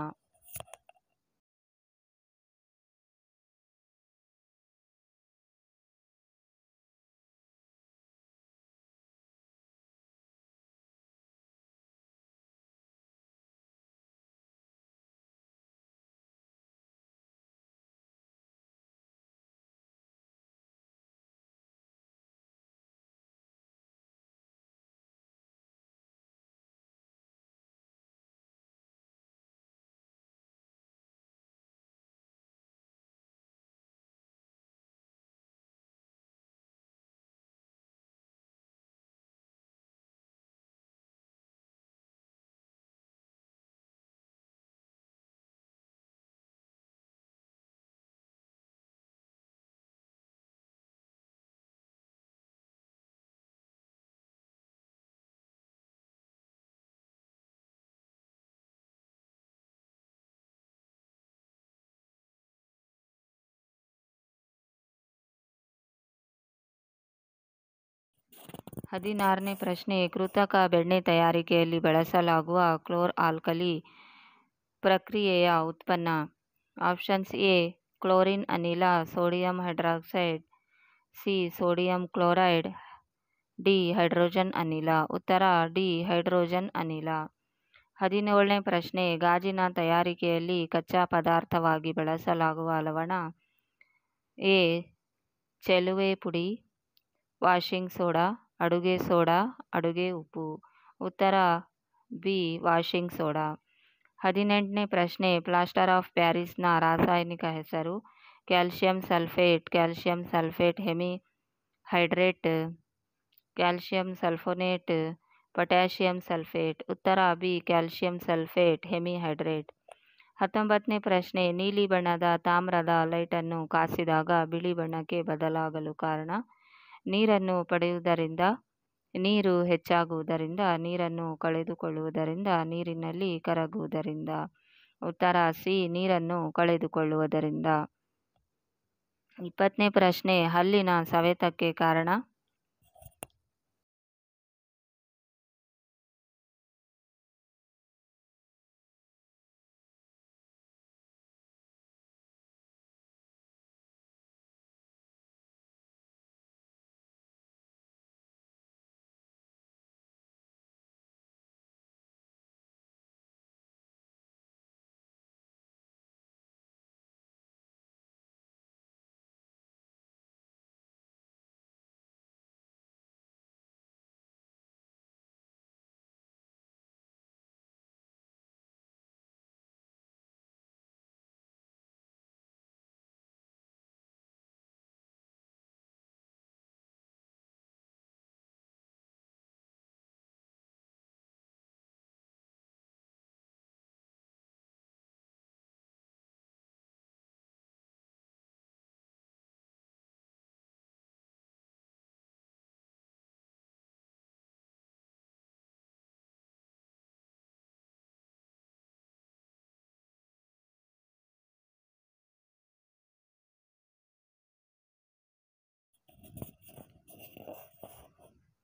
16ನೇ ಪ್ರಶ್ನೆ, ಕೃತಕ ಬೆಣ್ಣೆ ತಯಾರಿಕೆಯಲ್ಲಿ ಬಳಸಲಾಗುವ ಕ್ಲೋರ್ ಆಲ್ಕಲಿ ಪ್ರಕ್ರಿಯೆಯ ಉತ್ಪನ್ನ. ಆಪ್ಷನ್ಸ್ ಎ ಕ್ಲೋರಿನ್ ಅನಿಲ, sodium hydroxide, C sodium chloride, D hydrogen ಅನಿಲ. ಉತ್ತರ ಡಿ ಹೈಡ್ರೋಜನ್ ಅನಿಲ. 17ನೇ ಪ್ರಶ್ನೆ, ಗಾಜಿನ ತಯಾರಿಕೆಯಲ್ಲಿ ಕಚ್ಚಾ ಪದಾರ್ಥವಾಗಿ ಬಳಸಲಾಗುವ ಲವಣ. ಎ ಚೆಲುವೆ ಪುಡಿ, ವಾಷಿಂಗ್ ಸೋಡಾ, ಅಡುಗೆ ಸೋಡಾ, ಅಡುಗೆ ಉಪ್ಪು. ಉತ್ತರ ಬಿ ವಾಷಿಂಗ್ ಸೋಡಾ. 18ನೇ ಪ್ರಶ್ನೆ, ಪ್ಲಾಸ್ಟರ್ ಆಫ್ ಪ್ಯಾರಿಸ್ನ ರಾಸಾಯನಿಕ ಹೆಸರು. Calcium sulphate, calcium sulphate hemihydrate, calcium sulphonate, potassium sulphate. ಉತ್ತರ B calcium sulphate hemihydrate. 19ನೇ ಪ್ರಶ್ನೆ, ನೀಲಿ ಬಣ್ಣದ ತಾಮ್ರದ ಲೈಟನ್ನು ಕಾಸಿದಾಗ ಬಿಳಿ ಬಣ್ಣಕ್ಕೆ ಬದಲಾಗಲು ಕಾರಣ. ನೀರನ್ನು ಪಡೆಯುವುದರಿಂದ, ನೀರು ಹೆಚ್ಚಾಗುವುದರಿಂದ, ನೀರನ್ನು ಕಳೆದುಕೊಳ್ಳುವುದರಿಂದ, ನೀರಿನಲ್ಲಿ ಕರಗುವುದರಿಂದ. ಉತ್ತರ ಸಿ ನೀರನ್ನು ಕಳೆದುಕೊಳ್ಳುವುದರಿಂದ. 20ನೇ ಪ್ರಶ್ನೆ, ಹಲ್ಲಿನ ಸವೆತಕ್ಕೆ ಕಾರಣ.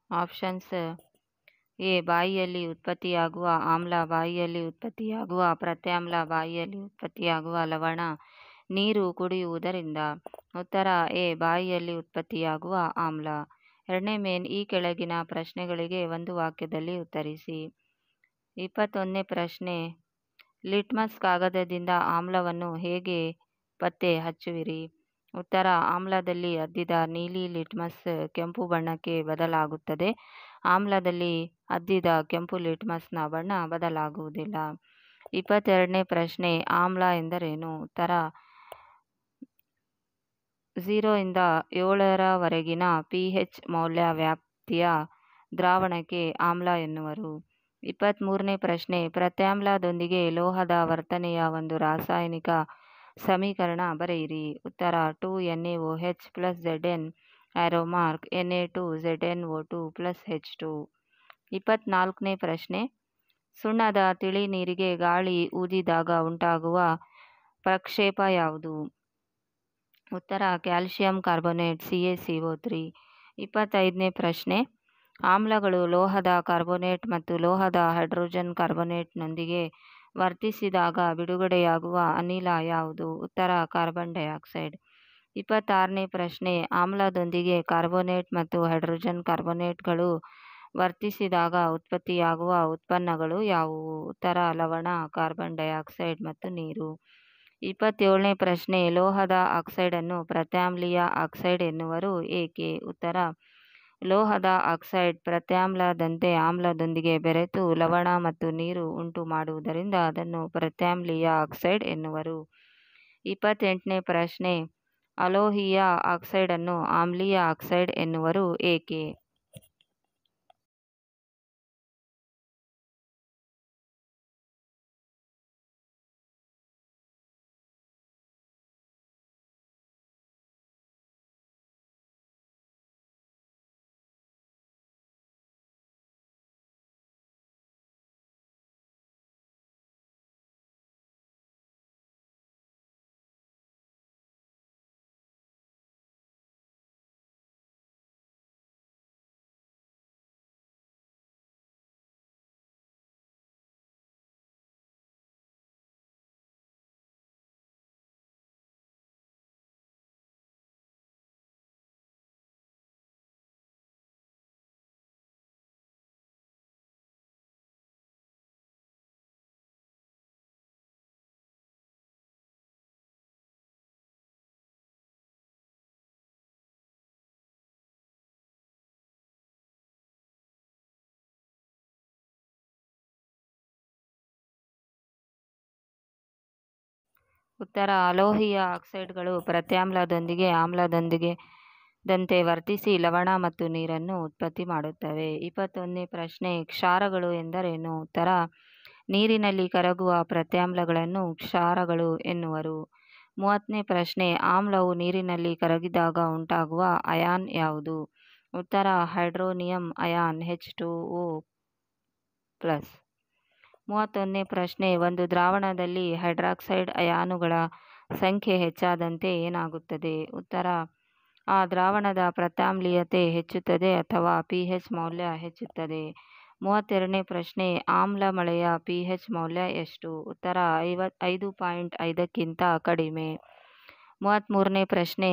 ಆಪ್ಷನ್ಸ್ ಎ ಬಾಯಿಯಲ್ಲಿ ಉತ್ಪತ್ತಿಯಾಗುವ ಆಮ್ಲ, ಬಾಯಿಯಲ್ಲಿ ಉತ್ಪತ್ತಿಯಾಗುವ ಪ್ರತ್ಯಾಮ್ಲ, ಬಾಯಿಯಲ್ಲಿ ಉತ್ಪತ್ತಿಯಾಗುವ ಲವಣ, ನೀರು ಕುಡಿಯುವುದರಿಂದ. ಉತ್ತರ ಎ ಬಾಯಿಯಲ್ಲಿ ಉತ್ಪತ್ತಿಯಾಗುವ ಆಮ್ಲ. 2ನೇ ಮೇನ್, ಈ ಕೆಳಗಿನ ಪ್ರಶ್ನೆಗಳಿಗೆ ಒಂದು ವಾಕ್ಯದಲ್ಲಿ ಉತ್ತರಿಸಿ. 21ನೇ ಪ್ರಶ್ನೆ, ಲಿಟ್ಮಸ್ ಕಾಗದದಿಂದ ಆಮ್ಲವನ್ನು ಹೇಗೆ ಪತ್ತೆ ಹಚ್ಚುವಿರಿ? ಉತ್ತರ: ಆಮ್ಲದಲ್ಲಿ ಅದ್ದಿದ ನೀಲಿ ಲಿಟ್ಮಸ್ ಕೆಂಪು ಬಣ್ಣಕ್ಕೆ ಬದಲಾಗುತ್ತದೆ. ಆಮ್ಲದಲ್ಲಿ ಅದ್ದಿದ ಕೆಂಪು ಲಿಟ್ಮಸ್ನ ಬಣ್ಣ ಬದಲಾಗುವುದಿಲ್ಲ. 22ನೇ ಪ್ರಶ್ನೆ, ಆಮ್ಲ ಎಂದರೇನು? ಉತ್ತರ: 0 ಇಂದ 7ರವರೆಗಿನ pH ಮೌಲ್ಯ ವ್ಯಾಪ್ತಿಯ ದ್ರಾವಣಕ್ಕೆ ಆಮ್ಲ ಎನ್ನುವರು. 23ನೇ ಪ್ರಶ್ನೆ, ಪ್ರತ್ಯಾಮ್ಲದೊಂದಿಗೆ ಲೋಹದ ವರ್ತನೆಯ ಒಂದು ರಾಸಾಯನಿಕ ಸಮೀಕರಣ ಬರೆಯಿರಿ. ಉತ್ತರ: 2NaOH + Zn Na2ZnO2 + H2. 24ನೇ ಪ್ರಶ್ನೆ, ಸುಣ್ಣದ ತಿಳಿ ನೀರಿಗೆ ಗಾಳಿ ಊದಿದಾಗ ಉಂಟಾಗುವ ಪ್ರಕ್ಷೇಪ ಯಾವುದು? ಉತ್ತರ: ಕ್ಯಾಲ್ಸಿಯಂ ಕಾರ್ಬೋನೇಟ್ CaCO3. 25ನೇ ಪ್ರಶ್ನೆ, ಆಮ್ಲಗಳು ಲೋಹದ ಕಾರ್ಬೋನೇಟ್ ಮತ್ತು ಲೋಹದ ಹೈಡ್ರೋಜನ್ ಕಾರ್ಬೋನೇಟ್ನೊಂದಿಗೆ ವರ್ತಿಸಿದಾಗ ಬಿಡುಗಡೆಯಾಗುವ ಅನಿಲ ಯಾವುದು? ಉತ್ತರ: ಕಾರ್ಬನ್ ಡೈಆಕ್ಸೈಡ್. 26ನೇ ಪ್ರಶ್ನೆ, ಆಮ್ಲದೊಂದಿಗೆ ಕಾರ್ಬೋನೇಟ್ ಮತ್ತು ಹೈಡ್ರೋಜನ್ ಕಾರ್ಬೋನೇಟ್ಗಳು ವರ್ತಿಸಿದಾಗ ಉತ್ಪತ್ತಿಯಾಗುವ ಉತ್ಪನ್ನಗಳು ಯಾವುವು? ಉತ್ತರ: ಲವಣ, ಕಾರ್ಬನ್ ಡೈಆಕ್ಸೈಡ್ ಮತ್ತು ನೀರು. 27ನೇ ಪ್ರಶ್ನೆ, ಲೋಹದ ಆಕ್ಸೈಡನ್ನು ಪ್ರತ್ಯಾಮ್ಲೀಯ ಆಕ್ಸೈಡ್ ಎನ್ನುವರು ಏಕೆ? ಉತ್ತರ: ಲೋಹದ ಆಕ್ಸೈಡ್ ಪ್ರತ್ಯಾಮ್ಲದಂತೆ ಆಮ್ಲದೊಂದಿಗೆ ಬೆರೆತು ಲವಣ ಮತ್ತು ನೀರು ಉಂಟು ಮಾಡುವುದರಿಂದ ಅದನ್ನು ಪ್ರತ್ಯಾಮ್ಲೀಯ ಆಕ್ಸೈಡ್ ಎನ್ನುವರು. 28ನೇ ಪ್ರಶ್ನೆ, ಅಲೋಹೀಯ ಆಕ್ಸೈಡನ್ನು ಆಮ್ಲೀಯ ಆಕ್ಸೈಡ್ ಎನ್ನುವರು ಏಕೆ? ಉತ್ತರ: ಅಲೋಹೀಯ ಆಕ್ಸೈಡ್ಗಳು ಪ್ರತ್ಯಾಮ್ಲದೊಂದಿಗೆ ಆಮ್ಲದೊಂದಿಗೆ ದಂತೆ ವರ್ತಿಸಿ ಲವಣ ಮತ್ತು ನೀರನ್ನು ಉತ್ಪತ್ತಿ ಮಾಡುತ್ತವೆ. 21ನೇ ಪ್ರಶ್ನೆ, ಕ್ಷಾರಗಳು ಎಂದರೇನು? ಉತ್ತರ: ನೀರಿನಲ್ಲಿ ಕರಗುವ ಪ್ರತ್ಯಾಮ್ಲಗಳನ್ನು ಕ್ಷಾರಗಳು ಎನ್ನುವರು. 30ನೇ ಪ್ರಶ್ನೆ, ಆಮ್ಲವು ನೀರಿನಲ್ಲಿ ಕರಗಿದಾಗ ಉಂಟಾಗುವ ಅಯಾನ್ ಯಾವುದು? ಉತ್ತರ: ಹೈಡ್ರೋನಿಯಂ ಅಯಾನ್ H2O+. 31ನೇ ಪ್ರಶ್ನೆ, ಒಂದು ದ್ರಾವಣದಲ್ಲಿ ಹೈಡ್ರಾಕ್ಸೈಡ್ ಅಯಾನುಗಳ ಸಂಖ್ಯೆ ಹೆಚ್ಚಾದಂತೆ ಏನಾಗುತ್ತದೆ? ಉತ್ತರ: ಆ ದ್ರಾವಣದ ಪ್ರತ್ಯಾಮ್ಲೀಯತೆ ಹೆಚ್ಚುತ್ತದೆ ಅಥವಾ pH ಮೌಲ್ಯ ಹೆಚ್ಚುತ್ತದೆ. 32ನೇ ಪ್ರಶ್ನೆ, ಆಮ್ಲ ಮಳೆಯ pH ಮೌಲ್ಯ ಎಷ್ಟು? ಉತ್ತರ: 5.5ಕ್ಕಿಂತ ಕಡಿಮೆ. 33ನೇ ಪ್ರಶ್ನೆ,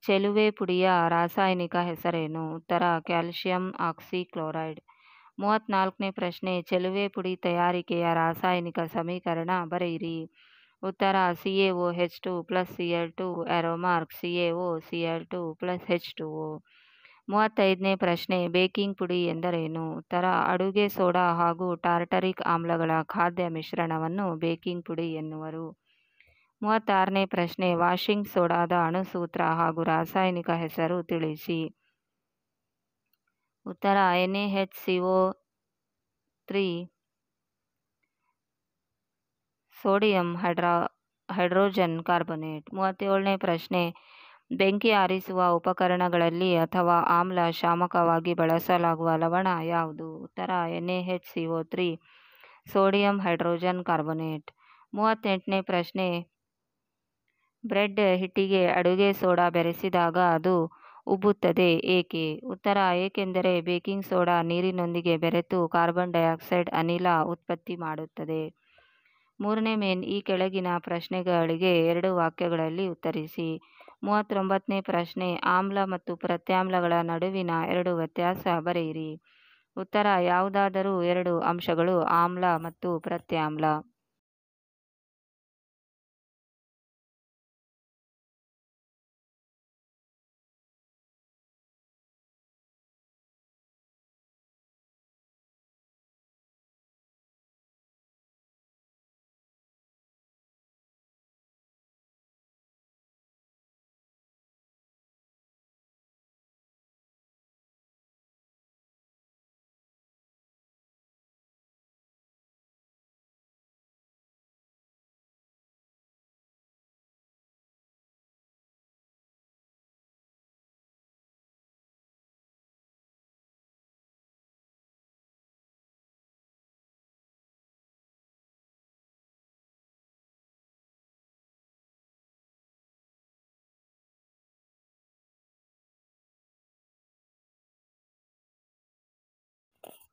ಚೆಲುವೆ ಪುಡಿಯ ರಾಸಾಯನಿಕ ಹೆಸರೇನು? ಉತ್ತರ: ಕ್ಯಾಲ್ಸಿಯಂ ಆಕ್ಸಿಕ್ಲೋರೈಡ್. 34ನೇ ಪ್ರಶ್ನೆ, ಚೆಲುವೆ ಪುಡಿ ತಯಾರಿಕೆಯ ರಾಸಾಯನಿಕ ಸಮೀಕರಣ ಬರೆಯಿರಿ. ಉತ್ತರ: CaOH2 + Cl2 CaOCl2 + H2O. 35ನೇ ಪ್ರಶ್ನೆ, ಬೇಕಿಂಗ್ ಪುಡಿ ಎಂದರೇನು? ಉತ್ತರ: ಅಡುಗೆ ಸೋಡಾ ಹಾಗೂ ಟಾರ್ಟರಿಕ್ ಆಮ್ಲಗಳ ಖಾದ್ಯ ಮಿಶ್ರಣವನ್ನು ಬೇಕಿಂಗ್ ಪುಡಿ ಎನ್ನುವರು. 36ನೇ ಪ್ರಶ್ನೆ, ವಾಷಿಂಗ್ ಸೋಡಾದ ಅಣುಸೂತ್ರ ಹಾಗೂ ರಾಸಾಯನಿಕ ಹೆಸರು ತಿಳಿಸಿ. ಉತ್ತರ: NaHCO3 ಸೋಡಿಯಂ ಹೈಡ್ರೋಜನ್ ಕಾರ್ಬೋನೇಟ್. 37ನೇ ಪ್ರಶ್ನೆ, ಬೆಂಕಿ ಆರಿಸುವ ಉಪಕರಣಗಳಲ್ಲಿ ಅಥವಾ ಆಮ್ಲ ಶಾಮಕವಾಗಿ ಬಳಸಲಾಗುವ ಲವಣ ಯಾವುದು? ಉತ್ತರ: NaHCO3 ಸೋಡಿಯಂ ಹೈಡ್ರೋಜನ್ ಕಾರ್ಬೋನೇಟ್. 38ನೇ ಪ್ರಶ್ನೆ, ಬ್ರೆಡ್ ಹಿಟ್ಟಿಗೆ ಅಡುಗೆ ಸೋಡಾ ಬೆರೆಸಿದಾಗ ಅದು ಉಬ್ಬುತ್ತದೆ ಏಕೆ? ಉತ್ತರ: ಏಕೆಂದರೆ ಬೇಕಿಂಗ್ ಸೋಡಾ ನೀರಿನೊಂದಿಗೆ ಬೆರೆತು ಕಾರ್ಬನ್ ಡೈಆಕ್ಸೈಡ್ ಅನಿಲ ಉತ್ಪತ್ತಿ ಮಾಡುತ್ತದೆ. 3ನೇ ಮೇನ್, ಈ ಕೆಳಗಿನ ಪ್ರಶ್ನೆಗಳಿಗೆ 2 ವಾಕ್ಯಗಳಲ್ಲಿ ಉತ್ತರಿಸಿ. 39ನೇ ಪ್ರಶ್ನೆ, ಆಮ್ಲ ಮತ್ತು ಪ್ರತ್ಯಾಮ್ಲಗಳ ನಡುವಿನ 2 ವ್ಯತ್ಯಾಸ ಬರೆಯಿರಿ. ಉತ್ತರ: ಯಾವುದಾದರೂ 2 ಅಂಶಗಳು ಆಮ್ಲ ಮತ್ತು ಪ್ರತ್ಯಾಮ್ಲ.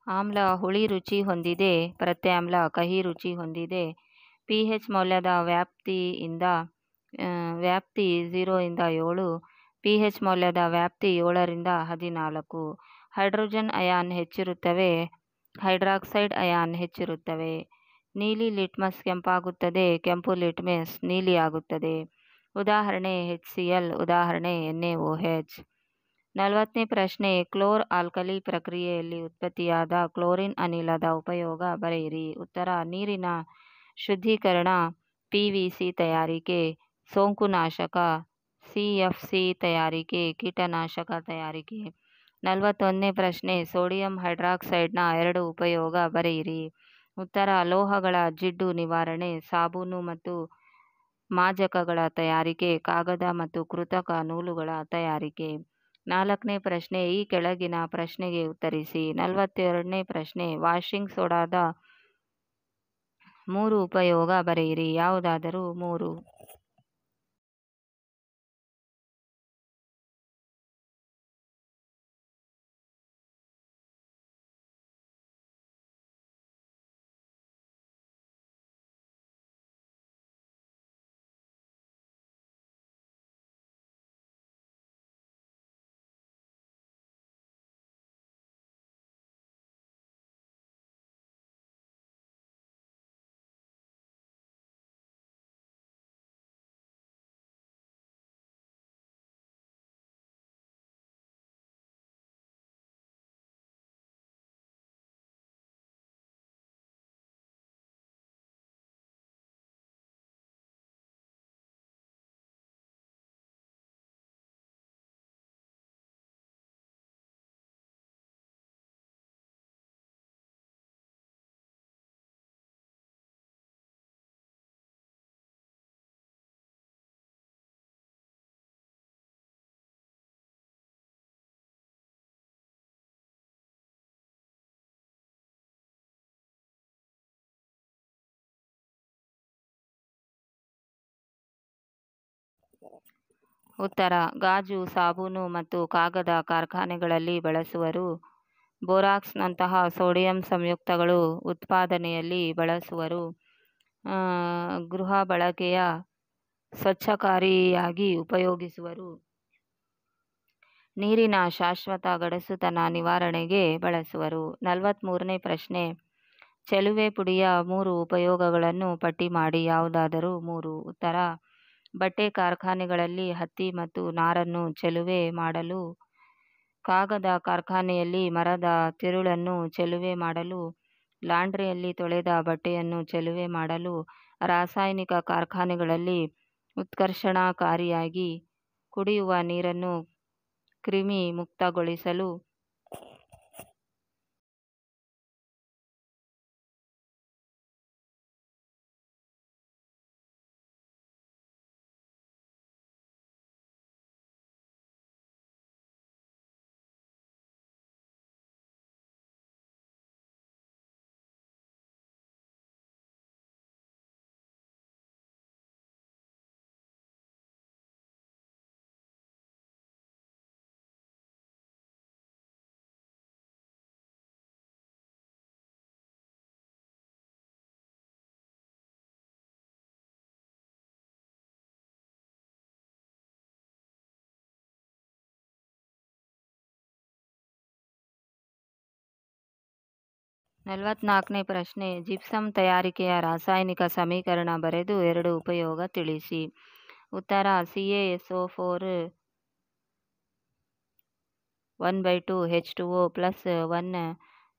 ಆಮ್ಲ ಹುಳಿ ರುಚಿ ಹೊಂದಿದೆ, ಪ್ರತ್ಯಾಮ್ಲ ಕಹಿ ರುಚಿ ಹೊಂದಿದೆ. pH ಮೌಲ್ಯದ ವ್ಯಾಪ್ತಿ 0 ಇಂದ 7, pH ಮೌಲ್ಯದ ವ್ಯಾಪ್ತಿ 7 ರಿಂದ 14. ಹೈಡ್ರೋಜನ್ ಅಯಾನ್ ಹೆಚ್ಚಿರುತ್ತವೆ, ಹೈಡ್ರಾಕ್ಸೈಡ್ ಅಯಾನ್ ಹೆಚ್ಚಿರುತ್ತವೆ. ನೀಲಿ ಲಿಟ್ಮಸ್ ಕೆಂಪಾಗುತ್ತದೆ, ಕೆಂಪು ಲಿಟ್ಮಸ್ ನೀಲಿಯಾಗುತ್ತದೆ. ಉದಾಹರಣೆ HCl, ಉದಾಹರಣೆ NaOH. 40ನೇ ಪ್ರಶ್ನೆ, ಕ್ಲೋರ್ ಆಲ್ಕಲಿ ಪ್ರಕ್ರಿಯೆಯಲ್ಲಿ ಉತ್ಪತ್ತಿಯಾದ ಕ್ಲೋರಿನ್ ಅನಿಲದ ಉಪಯೋಗ ಬರೆಯಿರಿ. ಉತ್ತರ: ನೀರಿನ ಶುದ್ಧೀಕರಣ, PVC ತಯಾರಿಕೆ, ಸೋಂಕುನಾಶಕ, CFC ತಯಾರಿಕೆ, ಕೀಟನಾಶಕ ತಯಾರಿಕೆ. 41ನೇ ಪ್ರಶ್ನೆ, ಸೋಡಿಯಂ ಹೈಡ್ರಾಕ್ಸೈಡ್ನ 2 ಉಪಯೋಗ ಬರೆಯಿರಿ. ಉತ್ತರ: ಲೋಹಗಳ ಜಿಡ್ಡು ನಿವಾರಣೆ, ಸಾಬೂನು ಮತ್ತು ಮಾಜಕಗಳ ತಯಾರಿಕೆ, ಕಾಗದ ಮತ್ತು ಕೃತಕ ನೂಲುಗಳ ತಯಾರಿಕೆ. 4ನೇ ಪ್ರಶ್ನೆ, ಈ ಕೆಳಗಿನ ಪ್ರಶ್ನೆಗೆ ಉತ್ತರಿಸಿ. 42ನೇ ಪ್ರಶ್ನೆ, ವಾಷಿಂಗ್ ಸೋಡಾದ 3 ಉಪಯೋಗ ಬರೆಯಿರಿ. ಯಾವುದಾದರೂ 3. ಉತ್ತರ: ಗಾಜು, ಸಾಬೂನು ಮತ್ತು ಕಾಗದ ಕಾರ್ಖಾನೆಗಳಲ್ಲಿ ಬಳಸುವರು. ಬೋರಾಕ್ಸ್ನಂತಹ ಸೋಡಿಯಂ ಸಂಯುಕ್ತಗಳು ಉತ್ಪಾದನೆಯಲ್ಲಿ ಬಳಸುವರು. ಗೃಹ ಬಳಕೆಯ ಸ್ವಚ್ಛಕಾರಿಯಾಗಿ ಉಪಯೋಗಿಸುವರು. ನೀರಿನ ಶಾಶ್ವತ ಗಡಸುತನ ನಿವಾರಣೆಗೆ ಬಳಸುವರು. 43ನೇ ಪ್ರಶ್ನೆ, ಚೆಲುವೆ ಪುಡಿಯ 3 ಉಪಯೋಗಗಳನ್ನು ಪಟ್ಟಿ ಮಾಡಿ. ಯಾವುದಾದರೂ 3. ಉತ್ತರ: ಬಟ್ಟೆ ಕಾರ್ಖಾನೆಗಳಲ್ಲಿ ಹತ್ತಿ ಮತ್ತು ನಾರನ್ನು ಚೆಲುವೆ ಮಾಡಲು, ಕಾಗದ ಕಾರ್ಖಾನೆಯಲ್ಲಿ ಮರದ ತಿರುಳನ್ನು ಚೆಲುವೆ ಮಾಡಲು, ಲಾಂಡ್ರಿಯಲ್ಲಿ ತೊಳೆದ ಬಟ್ಟೆಯನ್ನು ಚೆಲುವೆ ಮಾಡಲು, ರಾಸಾಯನಿಕ ಕಾರ್ಖಾನೆಗಳಲ್ಲಿ ಉತ್ಕರ್ಷಣಕಾರಿಯಾಗಿ ಕುಡಿಯುವ ನೀರನ್ನು ಕ್ರಿಮಿ ಮುಕ್ತಗೊಳಿಸಲು. ನಲವತ್ನಾಲ್ಕನೇ ಪ್ರಶ್ನೆ, ಜಿಪ್ಸಮ್ ತಯಾರಿಕೆಯ ರಾಸಾಯನಿಕ ಸಮೀಕರಣ ಬರೆದು 2 ಉಪಯೋಗ ತಿಳಿಸಿ. ಉತ್ತರ: CaSO4 1/2 H2O plus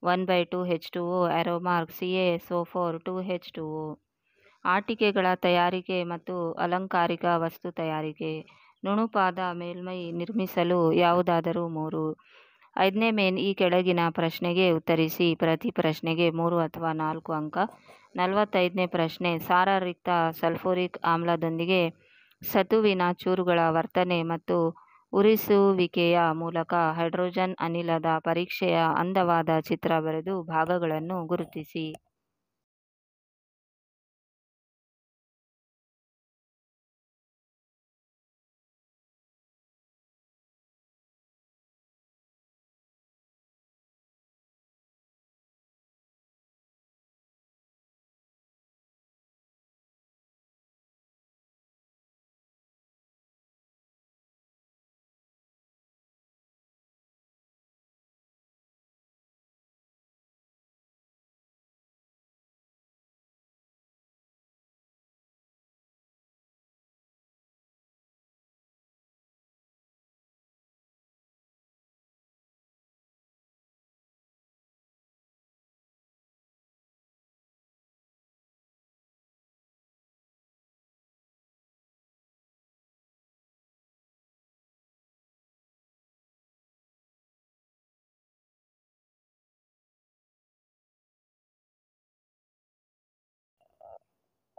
1/2 H2O ಆರೋಮಾರ್ಕ್ CaSO4 2H2O. ಆಟಿಕೆಗಳ ತಯಾರಿಕೆ ಮತ್ತು ಅಲಂಕಾರಿಕ ವಸ್ತು ತಯಾರಿಕೆ. ನುಣುಪಾದ ಮೇಲ್ಮೈ ನಿರ್ಮಿಸಲು. ಯಾವುದಾದರೂ 3. 5ನೇ ಮೇನ್, ಈ ಕೆಳಗಿನ ಪ್ರಶ್ನೆಗೆ ಉತ್ತರಿಸಿ. ಪ್ರತಿ ಪ್ರಶ್ನೆಗೆ 3 ಅಥವಾ 4 ಅಂಕ. 45ನೇ ಪ್ರಶ್ನೆ, ಸಾರರಿಕ್ತ ಸಲ್ಫ್ಯೂರಿಕ್ ಆಮ್ಲದೊಂದಿಗೆ ಸತುವಿನ ಚೂರುಗಳ ವರ್ತನೆ ಮತ್ತು ಉರಿಸುವಿಕೆಯ ಮೂಲಕ ಹೈಡ್ರೋಜನ್ ಅನಿಲದ ಪರೀಕ್ಷೆಯ ಅಂದವಾದ ಚಿತ್ರ ಬರೆದು ಭಾಗಗಳನ್ನು ಗುರುತಿಸಿ.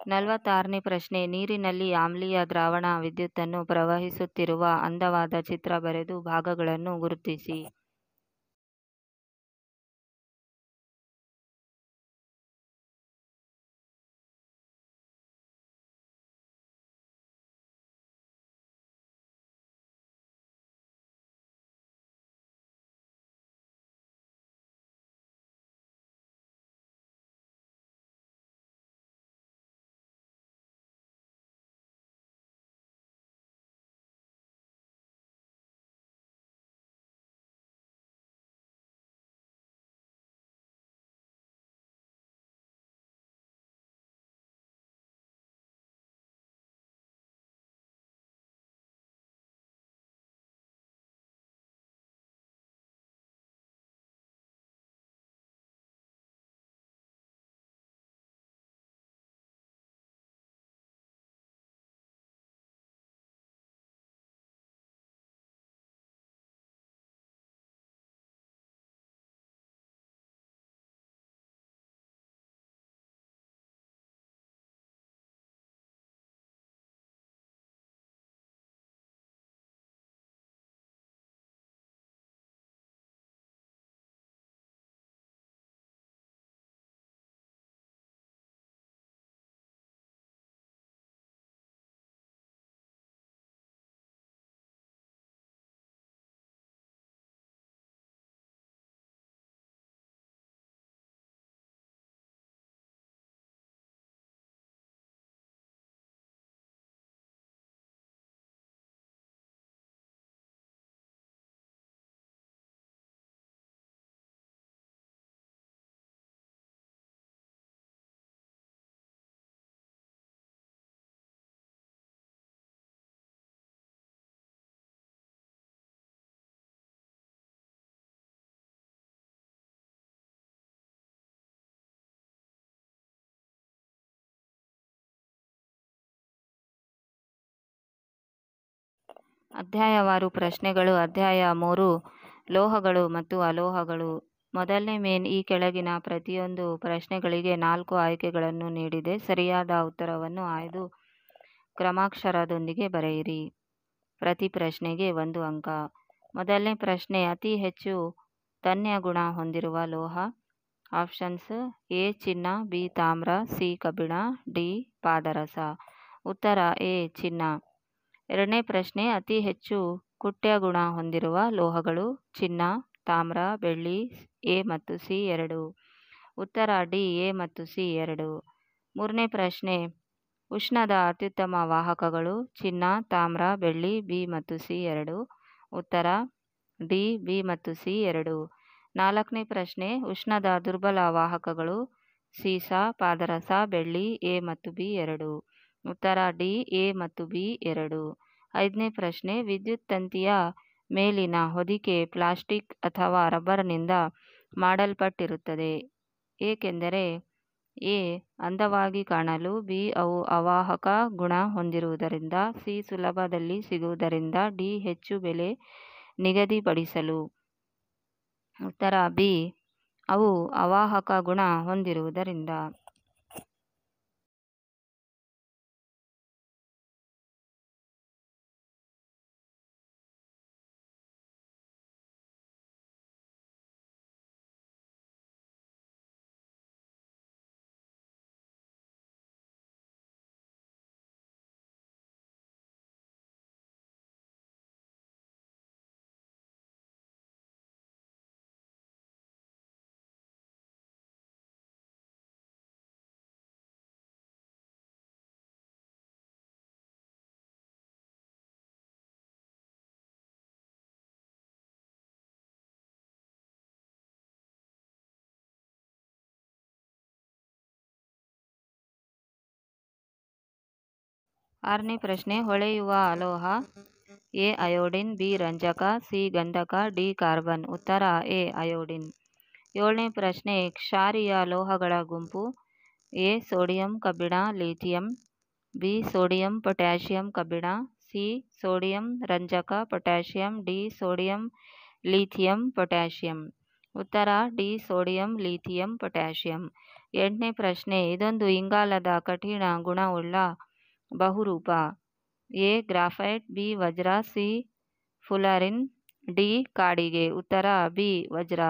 46ನೇ ಪ್ರಶ್ನೆ, ನೀರಿನಲ್ಲಿ ಆಮ್ಲೀಯ ದ್ರಾವಣ ವಿದ್ಯುತ್ತನ್ನು ಪ್ರವಹಿಸುತ್ತಿರುವ ಅಂದವಾದ ಚಿತ್ರ ಬರೆದು ಭಾಗಗಳನ್ನು ಗುರುತಿಸಿ. ಅಧ್ಯಾಯವಾರು ಪ್ರಶ್ನೆಗಳು. ಅಧ್ಯಾಯ 3 ಲೋಹಗಳು ಮತ್ತು ಅಲೋಹಗಳು. ಮೊದಲನೇ ಮೇನ್ ಈ ಕೆಳಗಿನ ಪ್ರತಿಯೊಂದು ಪ್ರಶ್ನೆಗಳಿಗೆ 4 ಆಯ್ಕೆಗಳನ್ನು ನೀಡಿದೆ. ಸರಿಯಾದ ಉತ್ತರವನ್ನು ಆಯ್ದು ಕ್ರಮಾಕ್ಷರದೊಂದಿಗೆ ಬರೆಯಿರಿ. ಪ್ರತಿ ಪ್ರಶ್ನೆಗೆ 1 ಅಂಕ. ಮೊದಲನೇ ಪ್ರಶ್ನೆ, ಅತಿ ಹೆಚ್ಚು ತನ್ಯ ಗುಣ ಹೊಂದಿರುವ ಲೋಹ. ಆಪ್ಷನ್ಸ್: ಎ ಚಿನ್ನ, ಬಿ ತಾಮ್ರ, ಸಿ ಕಬ್ಬಿಣ, ಡಿ ಪಾದರಸ. ಉತ್ತರ ಎ ಚಿನ್ನ. ಎರಡನೇ ಪ್ರಶ್ನೆ, ಅತಿ ಹೆಚ್ಚು ಕುಟ್ಯ ಗುಣ ಹೊಂದಿರುವ ಲೋಹಗಳು. ಚಿನ್ನ, ತಾಮ್ರ, ಬೆಳ್ಳಿ. ಎ ಮತ್ತು ಸಿ ಎರಡು. ಉತ್ತರ ಡಿ ಎ ಮತ್ತು ಸಿ ಎರಡು. ಮೂರನೇ ಪ್ರಶ್ನೆ, ಉಷ್ಣದ ಅತ್ಯುತ್ತಮ ವಾಹಕಗಳು. ಚಿನ್ನ, ತಾಮ್ರ, ಬೆಳ್ಳಿ. ಬಿ ಮತ್ತು ಸಿ ಎರಡು. ಉತ್ತರ ಡಿ ಬಿ ಮತ್ತು ಸಿ ಎರಡು. ನಾಲ್ಕನೇ ಪ್ರಶ್ನೆ, ಉಷ್ಣದ ದುರ್ಬಲ ವಾಹಕಗಳು. ಸೀಸ, ಪಾದರಸ, ಬೆಳ್ಳಿ. ಎ ಮತ್ತು ಬಿ ಎರಡು. ಉತ್ತರ ಡಿ ಎ ಮತ್ತು ಬಿ ಎರಡು. ಐದನೇ ಪ್ರಶ್ನೆ, ವಿದ್ಯುತ್ ತಂತಿಯ ಮೇಲಿನ ಹೊದಿಕೆ ಪ್ಲಾಸ್ಟಿಕ್ ಅಥವಾ ರಬ್ಬರ್ನಿಂದ ಮಾಡಲ್ಪಟ್ಟಿರುತ್ತದೆ. ಏಕೆಂದರೆ ಎ ಅಂದವಾಗಿ ಕಾಣಲು, ಬಿ ಅವು ಅವಾಹಕ ಗುಣ ಹೊಂದಿರುವುದರಿಂದ, ಸಿ ಸುಲಭದಲ್ಲಿ ಸಿಗುವುದರಿಂದ, ಡಿ ಹೆಚ್ಚು ಬೆಲೆ ನಿಗದಿಪಡಿಸಲು. ಉತ್ತರ ಬಿ ಅವು ಅವಾಹಕ ಗುಣ ಹೊಂದಿರುವುದರಿಂದ. ಆರನೇ ಪ್ರಶ್ನೆ, ಹೊಳೆಯುವ ಅಲೋಹ. ಎ ಅಯೋಡಿನ್, ಬಿ ರಂಜಕ, ಸಿ ಗಂಧಕ, ಡಿ ಕಾರ್ಬನ್. ಉತ್ತರ ಎ ಅಯೋಡಿನ್. ಏಳನೇ ಪ್ರಶ್ನೆ, ಕ್ಷಾರೀಯ ಲೋಹಗಳ ಗುಂಪು. ಎ ಸೋಡಿಯಂ, ಕಬ್ಬಿಣ, ಲಿಥಿಯಂ. ಬಿ ಸೋಡಿಯಂ, ಪೊಟ್ಯಾಷಿಯಂ, ಕಬ್ಬಿಣ. ಸಿ ಸೋಡಿಯಂ, ರಂಜಕ, potassium. D sodium, lithium, potassium. ಉತ್ತರ ಡಿ ಸೋಡಿಯಂ, ಲಿಥಿಯಂ, ಪೊಟ್ಯಾಷಿಯಂ. ಎಂಟನೇ ಪ್ರಶ್ನೆ, ಇದೊಂದು ಇಂಗಾಲದ ಕಠಿಣ ಗುಣವುಳ್ಳ ಬಹುರೂಪ. ಎ ಗ್ರಾಫೈಟ್, ಬಿ ವಜ್ರ, ಸಿ ಫುಲರಿನ್, ಡಿ ಕಾಡಿಗೆ. ಉತ್ತರ ಬಿ ವಜ್ರ.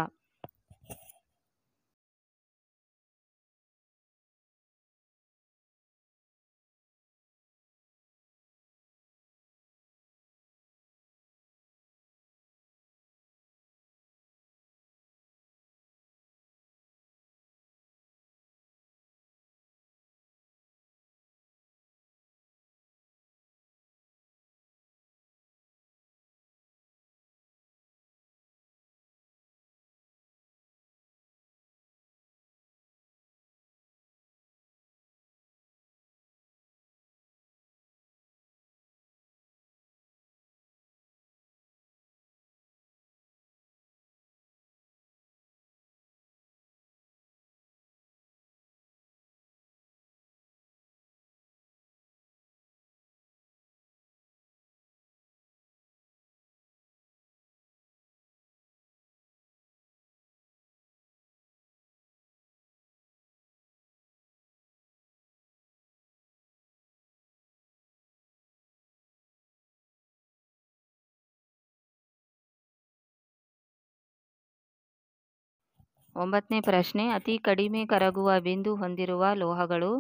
ಒಂಬತ್ತನೇ ಪ್ರಶ್ನೆ, ಅತಿ ಕಡಿಮೆ ಕರಗುವ ಬಿಂದು ಹೊಂದಿರುವ ಲೋಹಗಳು.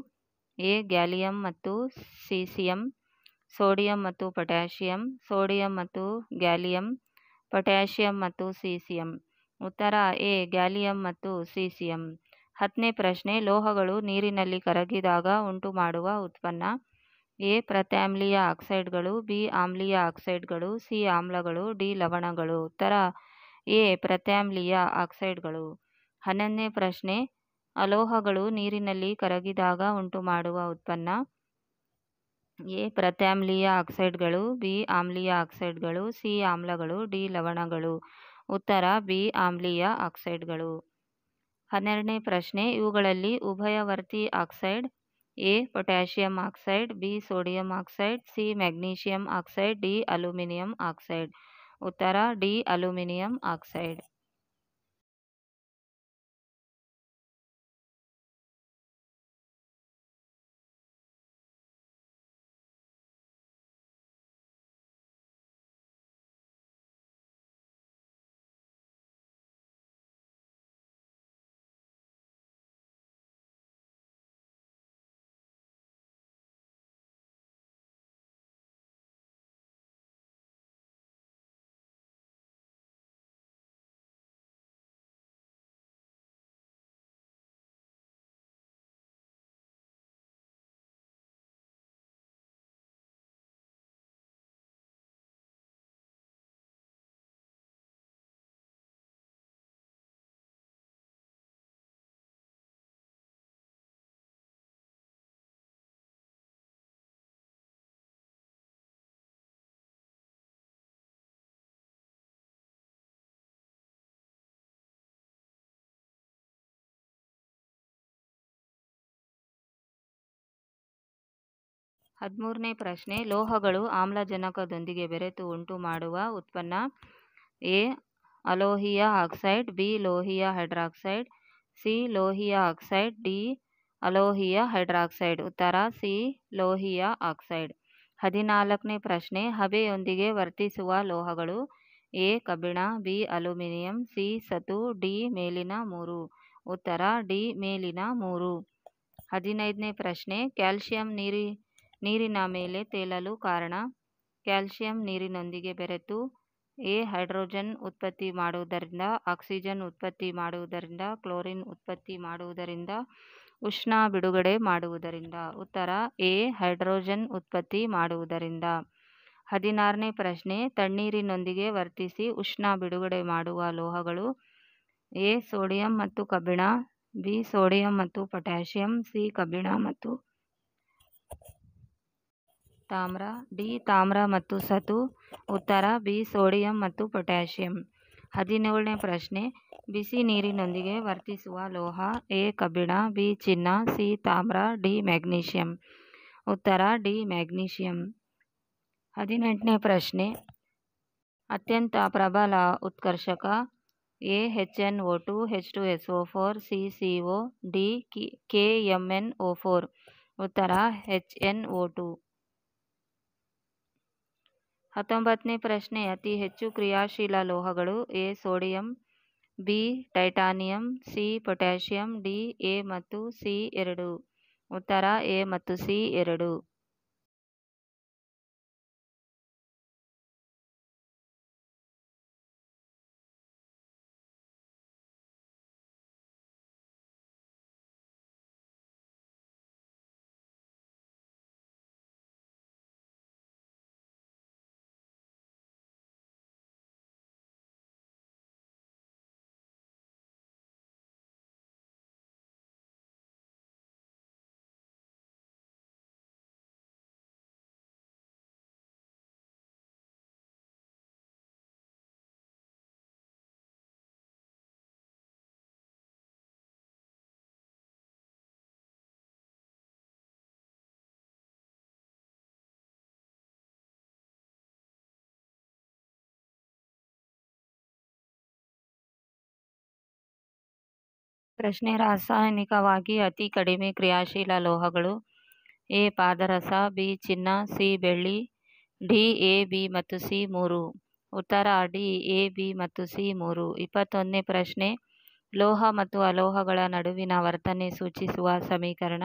ಎ ಗ್ಯಾಲಿಯಂ ಮತ್ತು ಸೀಸಿಯಂ, ಸೋಡಿಯಂ ಮತ್ತು ಪೊಟ್ಯಾಷಿಯಂ, ಸೋಡಿಯಂ ಮತ್ತು ಗ್ಯಾಲಿಯಂ, ಪೊಟ್ಯಾಷಿಯಂ ಮತ್ತು ಸೀಸಿಯಂ. ಉತ್ತರ ಎ ಗ್ಯಾಲಿಯಂ ಮತ್ತು ಸೀಸಿಯಂ. ಹತ್ತನೇ ಪ್ರಶ್ನೆ, ಲೋಹಗಳು ನೀರಿನಲ್ಲಿ ಕರಗಿದಾಗ ಉಂಟು ಮಾಡುವ ಉತ್ಪನ್ನ. ಎ ಪ್ರತ್ಯಾಮ್ಲೀಯ ಆಕ್ಸೈಡ್ಗಳು, ಬಿ ಆಮ್ಲೀಯ ಆಕ್ಸೈಡ್ಗಳು, ಸಿ ಆಮ್ಲಗಳು, ಡಿ ಲವಣಗಳು. ಉತ್ತರ ಎ ಪ್ರತ್ಯಾಮ್ಲೀಯ ಆಕ್ಸೈಡ್ಗಳು. 11ನೇ ಪ್ರಶ್ನೆ, ಅಲೋಹಗಳು ನೀರಿನಲ್ಲಿ ಕರಗಿದಾಗ ಉಂಟು ಮಾಡುವ ಉತ್ಪನ್ನ. ಎ ಪ್ರತ್ಯಾಮ್ಲೀಯ ಆಕ್ಸೈಡ್ಗಳು, ಬಿ ಆಮ್ಲೀಯ ಆಕ್ಸೈಡ್ಗಳು, ಸಿ ಆಮ್ಲಗಳು, ಡಿ ಲವಣಗಳು. ಉತ್ತರ ಬಿ ಆಮ್ಲೀಯ ಆಕ್ಸೈಡ್ಗಳು. 12ನೇ ಪ್ರಶ್ನೆ, ಇವುಗಳಲ್ಲಿ ಉಭಯವರ್ತಿ oxide. A potassium oxide, B sodium oxide, C magnesium oxide, D aluminium oxide. ಉತ್ತರ ಡಿ ಅಲ್ಯೂಮಿನಿಯಂ ಆಕ್ಸೈಡ್. 13ನೇ ಪ್ರಶ್ನೆ, ಲೋಹಗಳು ಆಮ್ಲಜನಕದೊಂದಿಗೆ ಬೆರೆತು ಉಂಟು ಮಾಡುವ ಉತ್ಪನ್ನ. ಎ ಅಲೋಹೀಯ ಆಕ್ಸೈಡ್, ಬಿ ಲೋಹೀಯ ಹೈಡ್ರಾಕ್ಸೈಡ್, ಸಿ ಲೋಹೀಯ ಆಕ್ಸೈಡ್, ಡಿ ಅಲೋಹೀಯ ಹೈಡ್ರಾಕ್ಸೈಡ್. ಉತ್ತರ ಸಿ ಲೋಹೀಯ ಆಕ್ಸೈಡ್. 14ನೇ ಪ್ರಶ್ನೆ, ಹಬೆಯೊಂದಿಗೆ ವರ್ತಿಸುವ ಲೋಹಗಳು. ಎ ಕಬ್ಬಿಣ, ಬಿ ಅಲ್ಯೂಮಿನಿಯಂ, ಸಿ ಸತು, ಡಿ ಮೇಲಿನ 3. ಉತ್ತರ ಡಿ ಮೇಲಿನ 3. 15ನೇ ಪ್ರಶ್ನೆ, ಕ್ಯಾಲ್ಸಿಯಂ ನೀರಿನ ಮೇಲೆ ತೇಲಲು ಕಾರಣ. ಕ್ಯಾಲ್ಸಿಯಂ ನೀರಿನೊಂದಿಗೆ ಬೆರೆತು ಎ ಹೈಡ್ರೋಜನ್ ಉತ್ಪತ್ತಿ ಮಾಡುವುದರಿಂದ, ಆಕ್ಸಿಜನ್ ಉತ್ಪತ್ತಿ ಮಾಡುವುದರಿಂದ, ಕ್ಲೋರಿನ್ ಉತ್ಪತ್ತಿ ಮಾಡುವುದರಿಂದ, ಉಷ್ಣ ಬಿಡುಗಡೆ ಮಾಡುವುದರಿಂದ. ಉತ್ತರ ಎ ಹೈಡ್ರೋಜನ್ ಉತ್ಪತ್ತಿ ಮಾಡುವುದರಿಂದ. 16ನೇ ಪ್ರಶ್ನೆ, ತಣ್ಣೀರಿನೊಂದಿಗೆ ವರ್ತಿಸಿ ಉಷ್ಣ ಬಿಡುಗಡೆ ಮಾಡುವ ಲೋಹಗಳು. ಎ ಸೋಡಿಯಂ ಮತ್ತು ಕಬ್ಬಿಣ, ಬಿ ಸೋಡಿಯಂ ಮತ್ತು ಪೊಟ್ಯಾಷಿಯಂ, ಸಿ ಕಬ್ಬಿಣ ಮತ್ತು ತಾಮ್ರ, ಡಿ ತಾಮ್ರ ಮತ್ತು ಸತು. ಉತ್ತರ ಬಿ ಸೋಡಿಯಂ ಮತ್ತು ಪೊಟ್ಯಾಷಿಯಂ. 17ನೇ ಪ್ರಶ್ನೆ, ಬಿಸಿ ನೀರಿನೊಂದಿಗೆ ವರ್ತಿಸುವ ಲೋಹ. ಎ ಕಬ್ಬಿಣ, ಬಿ ಚಿನ್ನ, ಸಿ ತಾಮ್ರ, ಡಿ ಮ್ಯಾಗ್ನೀಷಿಯಂ. ಉತ್ತರ ಡಿ ಮ್ಯಾಗ್ನೀಷಿಯಂ. 18ನೇ ಪ್ರಶ್ನೆ, ಅತ್ಯಂತ ಪ್ರಬಲ ಉತ್ಕರ್ಷಕ. A HNO2, H2SO4, C CO, D KMnO4. ಉತ್ತರ HNO2. 19ನೇ ಪ್ರಶ್ನೆ, ಅತಿ ಹೆಚ್ಚು ಕ್ರಿಯಾಶೀಲ ಲೋಹಗಳು. A sodium, B titanium, C potassium, D A ಮತ್ತು ಸಿ ಎರಡು. ಉತ್ತರ ಎ ಮತ್ತು ಸಿ ಎರಡು. ಪ್ರಶ್ನೆ, ರಾಸಾಯನಿಕವಾಗಿ ಅತಿ ಕಡಿಮೆ ಕ್ರಿಯಾಶೀಲ ಲೋಹಗಳು. ಎ ಪಾದರಸ, ಬಿ ಚಿನ್ನ, ಸಿ ಬೆಳ್ಳಿ, ಡಿ ಎ ಬಿ ಮತ್ತು ಸಿ ಮೂರು. ಉತ್ತರ ಡಿ ಎ ಬಿ ಮತ್ತು ಸಿ ಮೂರು. 21ನೇ ಪ್ರಶ್ನೆ, ಲೋಹ ಮತ್ತು ಅಲೋಹಗಳ ನಡುವಿನ ವರ್ತನೆ ಸೂಚಿಸುವ ಸಮೀಕರಣ.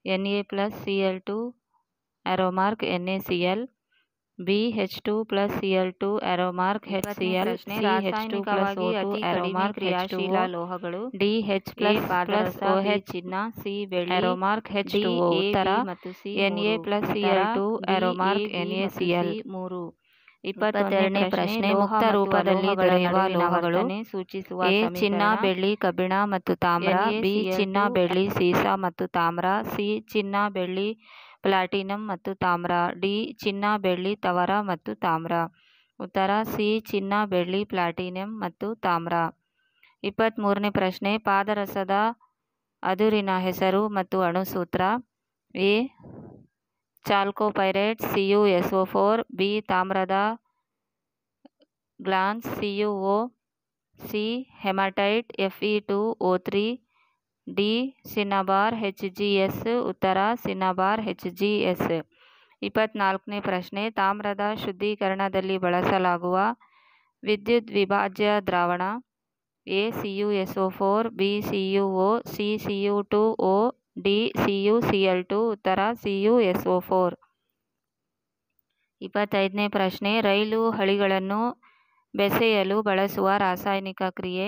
Na+Cl2 ⍵NaCl, B H2+Cl2 ⍵HCl, C H2+O2 ಕ್ರಿಯಾಶೀಲ ಲೋಹಗಳು. ಡಿ H+ ಪಾದರಸ, ಬಿ ಚಿನ್ನ, ಸಿ ಬೆಳ್ಳಿ ⍵H2O. ಉತ್ತರ Na+Cl2 ⍵NaCl. 22ನೇ ಪ್ರಶ್ನೆ, ಮುಕ್ತ ರೂಪದಲ್ಲಿ ದೊರೆಯುವ ಲೋಹಗಳು. ಸೂಚಿಸುವ ಎ ಚಿನ್ನ, ಬೆಳ್ಳಿ, ಕಬ್ಬಿಣ ಮತ್ತು ತಾಮ್ರ, ಬಿ ಚಿನ್ನ, ಬೆಳ್ಳಿ, ಸೀಸ ಮತ್ತು ತಾಮ್ರ, ಸಿ ಚಿನ್ನ, ಬೆಳ್ಳಿ, ಪ್ಲಾಟಿನಂ ಮತ್ತು ತಾಮ್ರ, ಡಿ ಚಿನ್ನ, ಬೆಳ್ಳಿ, ತವರ ಮತ್ತು ತಾಮ್ರ. ಉತ್ತರ ಸಿ ಚಿನ್ನ, ಬೆಳ್ಳಿ, ಪ್ಲಾಟಿನಂ ಮತ್ತು ತಾಮ್ರ. 23ನೇ ಪ್ರಶ್ನೆ, ಪಾದರಸದ ಅದುರಿನ ಹೆಸರು ಮತ್ತು ಅಣುಸೂತ್ರ. ಎ ಚಾಲ್ಕೋಪೈರೇಟ್ CuSO4, ಬಿ ತಾಮ್ರದ glance CuO, C haematite Fe2O3, D cinnabar HgS. ಉತ್ತರ ಸಿನ್ನಬಾರ್ HgS. 24ನೇ ಪ್ರಶ್ನೆ, ತಾಮ್ರದ ಶುದ್ಧೀಕರಣದಲ್ಲಿ ಬಳಸಲಾಗುವ ವಿದ್ಯುತ್ ವಿಭಾಜ್ಯ ದ್ರಾವಣ. A CuSO4, B CuO, C Cu2O, D CuCl2. ಉತ್ತರ CuSO4. 25ನೇ ಪ್ರಶ್ನೆ, ರೈಲು ಹಳಿಗಳನ್ನು ಬೆಸೆಯಲು ಬಳಸುವ ರಾಸಾಯನಿಕ ಕ್ರಿಯೆ.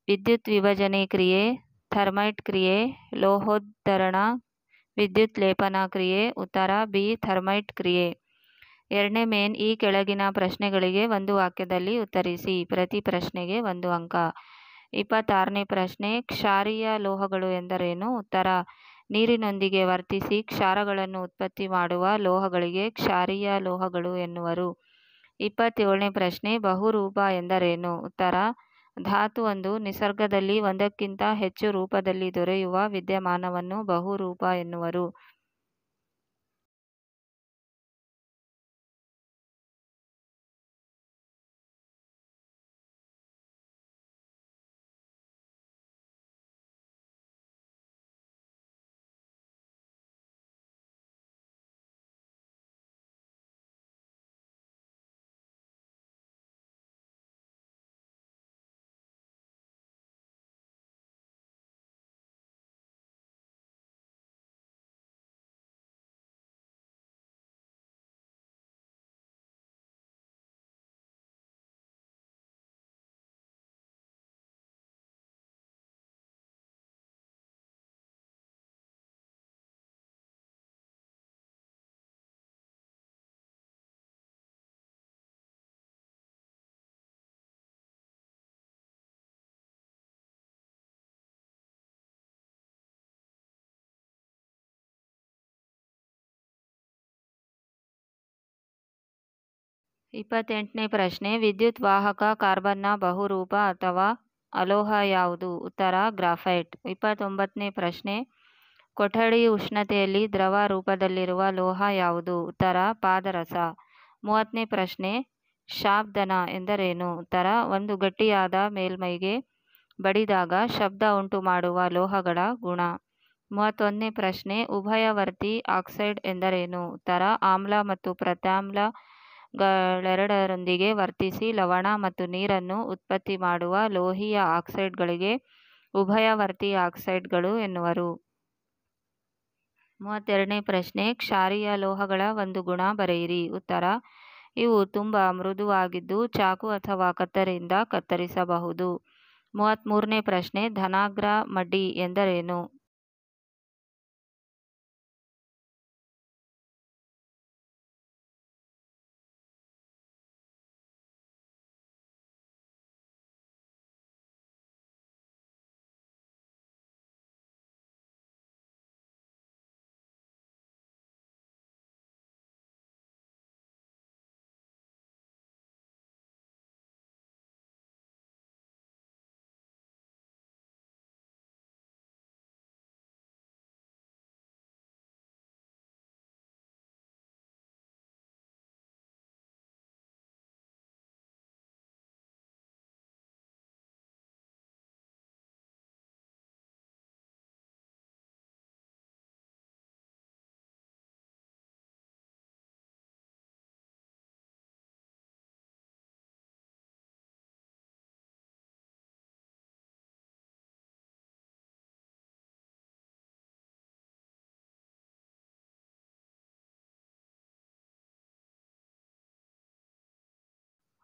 ವಿದ್ಯುತ್ ವಿಭಜನೆ ಕ್ರಿಯೆ, ಥರ್ಮೈಟ್ ಕ್ರಿಯೆ, ಲೋಹೋದ್ಧರಣ, ವಿದ್ಯುತ್ ಲೇಪನ ಕ್ರಿಯೆ. ಉತ್ತರ ಬಿ ಥರ್ಮೈಟ್ ಕ್ರಿಯೆ. 2ನೇ ಮೇನ್, ಈ ಕೆಳಗಿನ ಪ್ರಶ್ನೆಗಳಿಗೆ ಒಂದು ವಾಕ್ಯದಲ್ಲಿ ಉತ್ತರಿಸಿ. ಪ್ರತಿ ಪ್ರಶ್ನೆಗೆ 1 ಅಂಕ. 26ನೇ ಪ್ರಶ್ನೆ, ಕ್ಷಾರೀಯ ಲೋಹಗಳು ಎಂದರೇನು? ಉತ್ತರ ನೀರಿನೊಂದಿಗೆ ವರ್ತಿಸಿ ಕ್ಷಾರಗಳನ್ನು ಉತ್ಪತ್ತಿ ಮಾಡುವ ಲೋಹಗಳಿಗೆ ಕ್ಷಾರೀಯ ಲೋಹಗಳು ಎನ್ನುವರು. 27ನೇ ಪ್ರಶ್ನೆ, ಬಹುರೂಪ ಎಂದರೇನು? ಉತ್ತರ ಧಾತುವೊಂದು ನಿಸರ್ಗದಲ್ಲಿ ಒಂದಕ್ಕಿಂತ ಹೆಚ್ಚು ರೂಪದಲ್ಲಿ ದೊರೆಯುವ ವಿದ್ಯಮಾನವನ್ನು ಬಹುರೂಪ ಎನ್ನುವರು. ಇಪ್ಪತ್ತೆಂಟನೇ ಪ್ರಶ್ನೆ, ವಿದ್ಯುತ್ ವಾಹಕ ಕಾರ್ಬನ್ನ ಬಹುರೂಪ ಅಥವಾ ಅಲೋಹ ಯಾವುದು? ಉತ್ತರ ಗ್ರಾಫೈಟ್. 29ನೇ ಪ್ರಶ್ನೆ, ಕೊಠಡಿ ಉಷ್ಣತೆಯಲ್ಲಿ ದ್ರವ ರೂಪದಲ್ಲಿರುವ ಲೋಹ ಯಾವುದು? ಉತ್ತರ ಪಾದರಸ. 30ನೇ ಪ್ರಶ್ನೆ, ಶಾಬ್ದನ ಎಂದರೇನು? ಉತ್ತರ: ಒಂದು ಗಟ್ಟಿಯಾದ ಮೇಲ್ಮೈಗೆ ಬಡಿದಾಗ ಶಬ್ದ ಉಂಟು ಮಾಡುವ ಲೋಹಗಳ ಗುಣ. 31ನೇ ಪ್ರಶ್ನೆ: ಉಭಯವರ್ತಿ ಆಕ್ಸೈಡ್ ಎಂದರೇನು? ಉತ್ತರ: ಆಮ್ಲ ಮತ್ತು ಪ್ರತ್ಯಾಮ್ಲಗಳೆರಡರೊಂದಿಗೆ ವರ್ತಿಸಿ ಲವಣ ಮತ್ತು ನೀರನ್ನು ಉತ್ಪತ್ತಿ ಮಾಡುವ ಲೋಹೀಯ ಆಕ್ಸೈಡ್ಗಳಿಗೆ ಉಭಯವರ್ತಿ ಆಕ್ಸೈಡ್ಗಳು ಎನ್ನುವರು. 32ನೇ ಪ್ರಶ್ನೆ: ಕ್ಷಾರೀಯ ಲೋಹಗಳ ಒಂದು ಗುಣ ಬರೆಯಿರಿ. ಉತ್ತರ: ಇವು ತುಂಬ ಮೃದುವಾಗಿದ್ದು ಚಾಕು ಅಥವಾ ಕತ್ತರಿಯಿಂದ ಕತ್ತರಿಸಬಹುದು. 33ನೇ ಪ್ರಶ್ನೆ: ಧನಾಗ್ರ ಮಡ್ಡಿ ಎಂದರೇನು?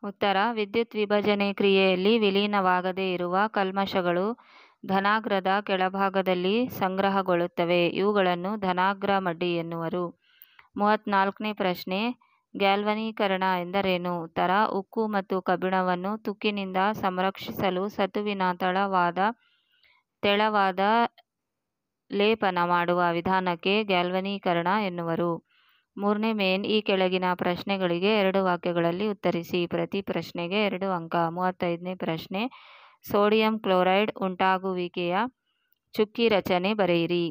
ಉತ್ತರ: ವಿದ್ಯುತ್ ವಿಭಜನೆ ಕ್ರಿಯೆಯಲ್ಲಿ ವಿಲೀನವಾಗದೇ ಇರುವ ಕಲ್ಮಶಗಳು ಧನಾಗ್ರದ ಕೆಳಭಾಗದಲ್ಲಿ ಸಂಗ್ರಹಗೊಳ್ಳುತ್ತವೆ. ಇವುಗಳನ್ನು ಧನಾಗ್ರ ಮಡ್ಡಿ ಎನ್ನುವರು. 34ನೇ ಪ್ರಶ್ನೆ: ಗ್ಯಾಲ್ವನೀಕರಣ ಎಂದರೇನು? ಉತ್ತರ: ಉಕ್ಕು ಮತ್ತು ಕಬ್ಬಿಣವನ್ನು ತುಕ್ಕಿನಿಂದ ಸಂರಕ್ಷಿಸಲು ಸತುವಿನ ತೆಳವಾದ ಲೇಪನ ಮಾಡುವ ವಿಧಾನಕ್ಕೆ ಗ್ಯಾಲ್ವನೀಕರಣ ಎನ್ನುವರು. 3ನೇ ಮೇನ್: ಈ ಕೆಳಗಿನ ಪ್ರಶ್ನೆಗಳಿಗೆ 2 ವಾಕ್ಯಗಳಲ್ಲಿ ಉತ್ತರಿಸಿ. ಪ್ರತಿ ಪ್ರಶ್ನೆಗೆ 2 ಅಂಕ. 35ನೇ ಪ್ರಶ್ನೆ: ಸೋಡಿಯಂ ಕ್ಲೋರೈಡ್ ಉಂಟಾಗುವಿಕೆಯ ಚುಕ್ಕಿ ರಚನೆ ಬರೆಯಿರಿ.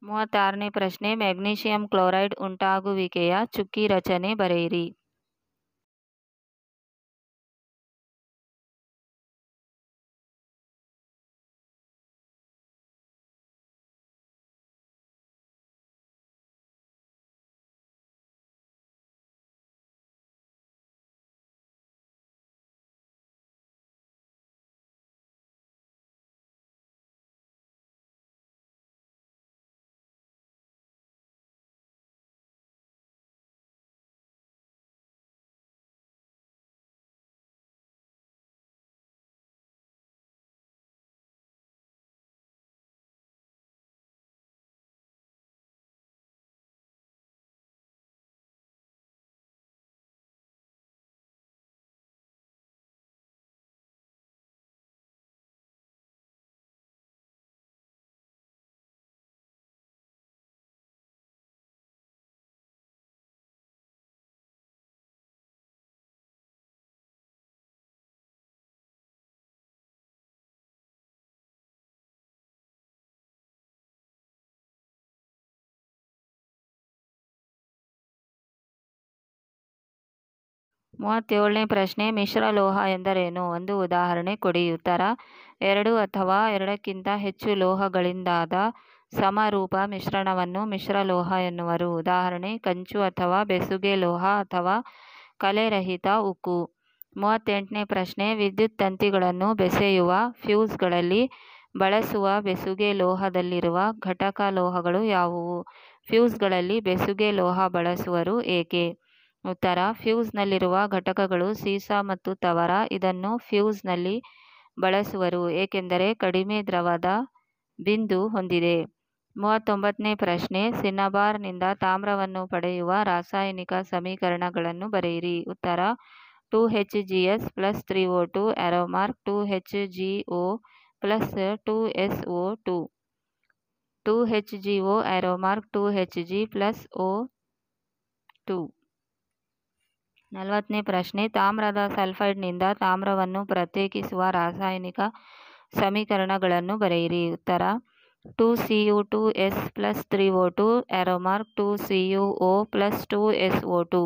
ಮೂವತ್ತಾರನೇ ಪ್ರಶ್ನೆ: ಮೆಗ್ನೀಷಿಯಂ ಕ್ಲೋರೈಡ್ ಉಂಟಾಗುವಿಕೆಯ ಚುಕ್ಕಿ ರಚನೆ ಬರೆಯಿರಿ. 37ನೇ ಪ್ರಶ್ನೆ, ಮಿಶ್ರಲೋಹ ಎಂದರೇನು? ಒಂದು ಉದಾಹರಣೆ ಕೊಡಿ. ಉತ್ತರ: ಎರಡು ಅಥವಾ ಎರಡಕ್ಕಿಂತ ಹೆಚ್ಚು ಲೋಹಗಳಿಂದಾದ ಸಮರೂಪ ಮಿಶ್ರಣವನ್ನು ಮಿಶ್ರಲೋಹ ಎನ್ನುವರು. ಉದಾಹರಣೆ: ಕಂಚು ಅಥವಾ ಬೆಸುಗೆ ಲೋಹ ಅಥವಾ ಕಲೆರಹಿತ ಉಕ್ಕು. 38ನೇ ಪ್ರಶ್ನೆ, ವಿದ್ಯುತ್ ತಂತಿಗಳನ್ನು ಬೆಸೆಯುವ ಫ್ಯೂಸ್ಗಳಲ್ಲಿ ಬಳಸುವ ಬೆಸುಗೆ ಲೋಹದಲ್ಲಿರುವ ಘಟಕ ಲೋಹಗಳು ಯಾವುವು? ಫ್ಯೂಸ್ಗಳಲ್ಲಿ ಬೆಸುಗೆ ಲೋಹ ಬಳಸುವರು, ಏಕೆ? ಉತ್ತರ: ಫ್ಯೂಸ್ನಲ್ಲಿರುವ ಘಟಕಗಳು ಸೀಸ ಮತ್ತು ತವರ. ಇದನ್ನು ಫ್ಯೂಸ್ನಲ್ಲಿ ಬಳಸುವರು ಏಕೆಂದರೆ ಕಡಿಮೆ ದ್ರವದ ಬಿಂದು ಹೊಂದಿದೆ. 39ನೇ ಪ್ರಶ್ನೆ, ಸಿನ್ನಬಾರ್ನಿಂದ ತಾಮ್ರವನ್ನು ಪಡೆಯುವ ರಾಸಾಯನಿಕ ಸಮೀಕರಣಗಳನ್ನು ಬರೆಯಿರಿ. ಉತ್ತರ: 2HgS + 3O2 2HgO + 2SO2 2HgO 2Hg + O2. 40ನೇ ಪ್ರಶ್ನೆ, ತಾಮ್ರದ ಸಲ್ಫೈಡ್ನಿಂದ ತಾಮ್ರವನ್ನು ಪ್ರತ್ಯೇಕಿಸುವ ರಾಸಾಯನಿಕ ಸಮೀಕರಣಗಳನ್ನು ಬರೆಯಿರಿ. ಉತ್ತರ: 2Cu2S + 3O2 2CuO + 2SO2.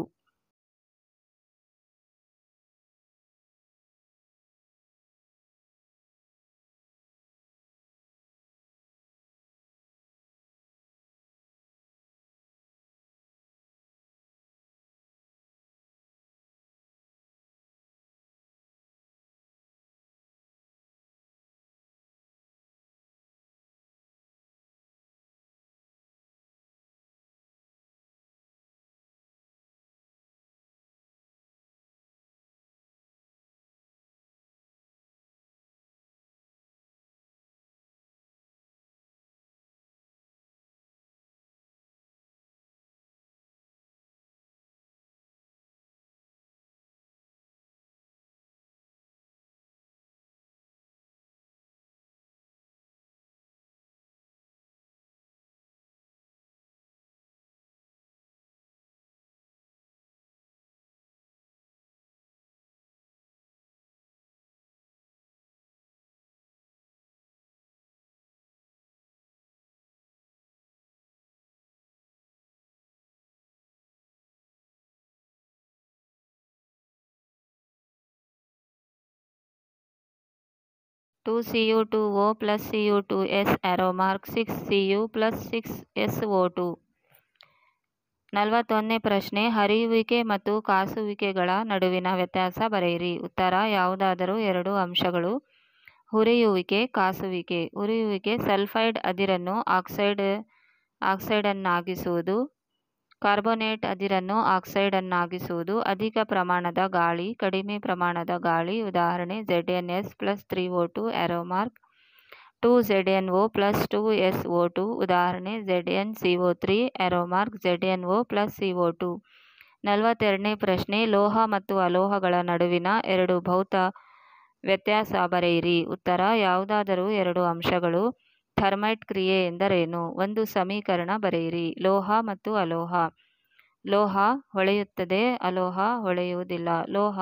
2Cu2O + Cu2S 6Cu + 6SO2. 41ನೇ ಪ್ರಶ್ನೆ, ಹರಿಯುವಿಕೆ ಮತ್ತು ಕಾಸುವಿಕೆಗಳ ನಡುವಿನ ವ್ಯತ್ಯಾಸ ಬರೆಯಿರಿ. ಉತ್ತರ: ಯಾವುದಾದರೂ ಎರಡು ಅಂಶಗಳು. ಹುರಿಯುವಿಕೆ, ಕಾಸುವಿಕೆ. ಹುರಿಯುವಿಕೆ ಸಲ್ಫೈಡ್ ಅದಿರನ್ನು ಆಕ್ಸೈಡನ್ನಾಗಿಸುವುದು. ಕಾರ್ಬೋನೇಟ್ ಅದಿರನ್ನು ಆಕ್ಸೈಡನ್ನಾಗಿಸುವುದು. ಅಧಿಕ ಪ್ರಮಾಣದ ಗಾಳಿ, ಕಡಿಮೆ ಪ್ರಮಾಣದ ಗಾಳಿ. ಉದಾಹರಣೆ: ZnS + 3O2 2ZnO + 2SO2. ಉದಾಹರಣೆ: ZnCO3 ZnO + CO2. 42ನೇ ಪ್ರಶ್ನೆ, ಲೋಹ ಮತ್ತು ಅಲೋಹಗಳ ನಡುವಿನ ಎರಡು ಭೌತ ವ್ಯತ್ಯಾಸ ಬರೆಯಿರಿ. ಉತ್ತರ: ಯಾವುದಾದರೂ ಎರಡು ಅಂಶಗಳು. ಥರ್ಮೈಟ್ ಕ್ರಿಯೆ ಎಂದರೇನು? ಒಂದು ಸಮೀಕರಣ ಬರೆಯಿರಿ. ಲೋಹ ಮತ್ತು ಅಲೋಹ. ಲೋಹ ಹೊಳೆಯುತ್ತದೆ, ಅಲೋಹ ಹೊಳೆಯುವುದಿಲ್ಲ. ಲೋಹ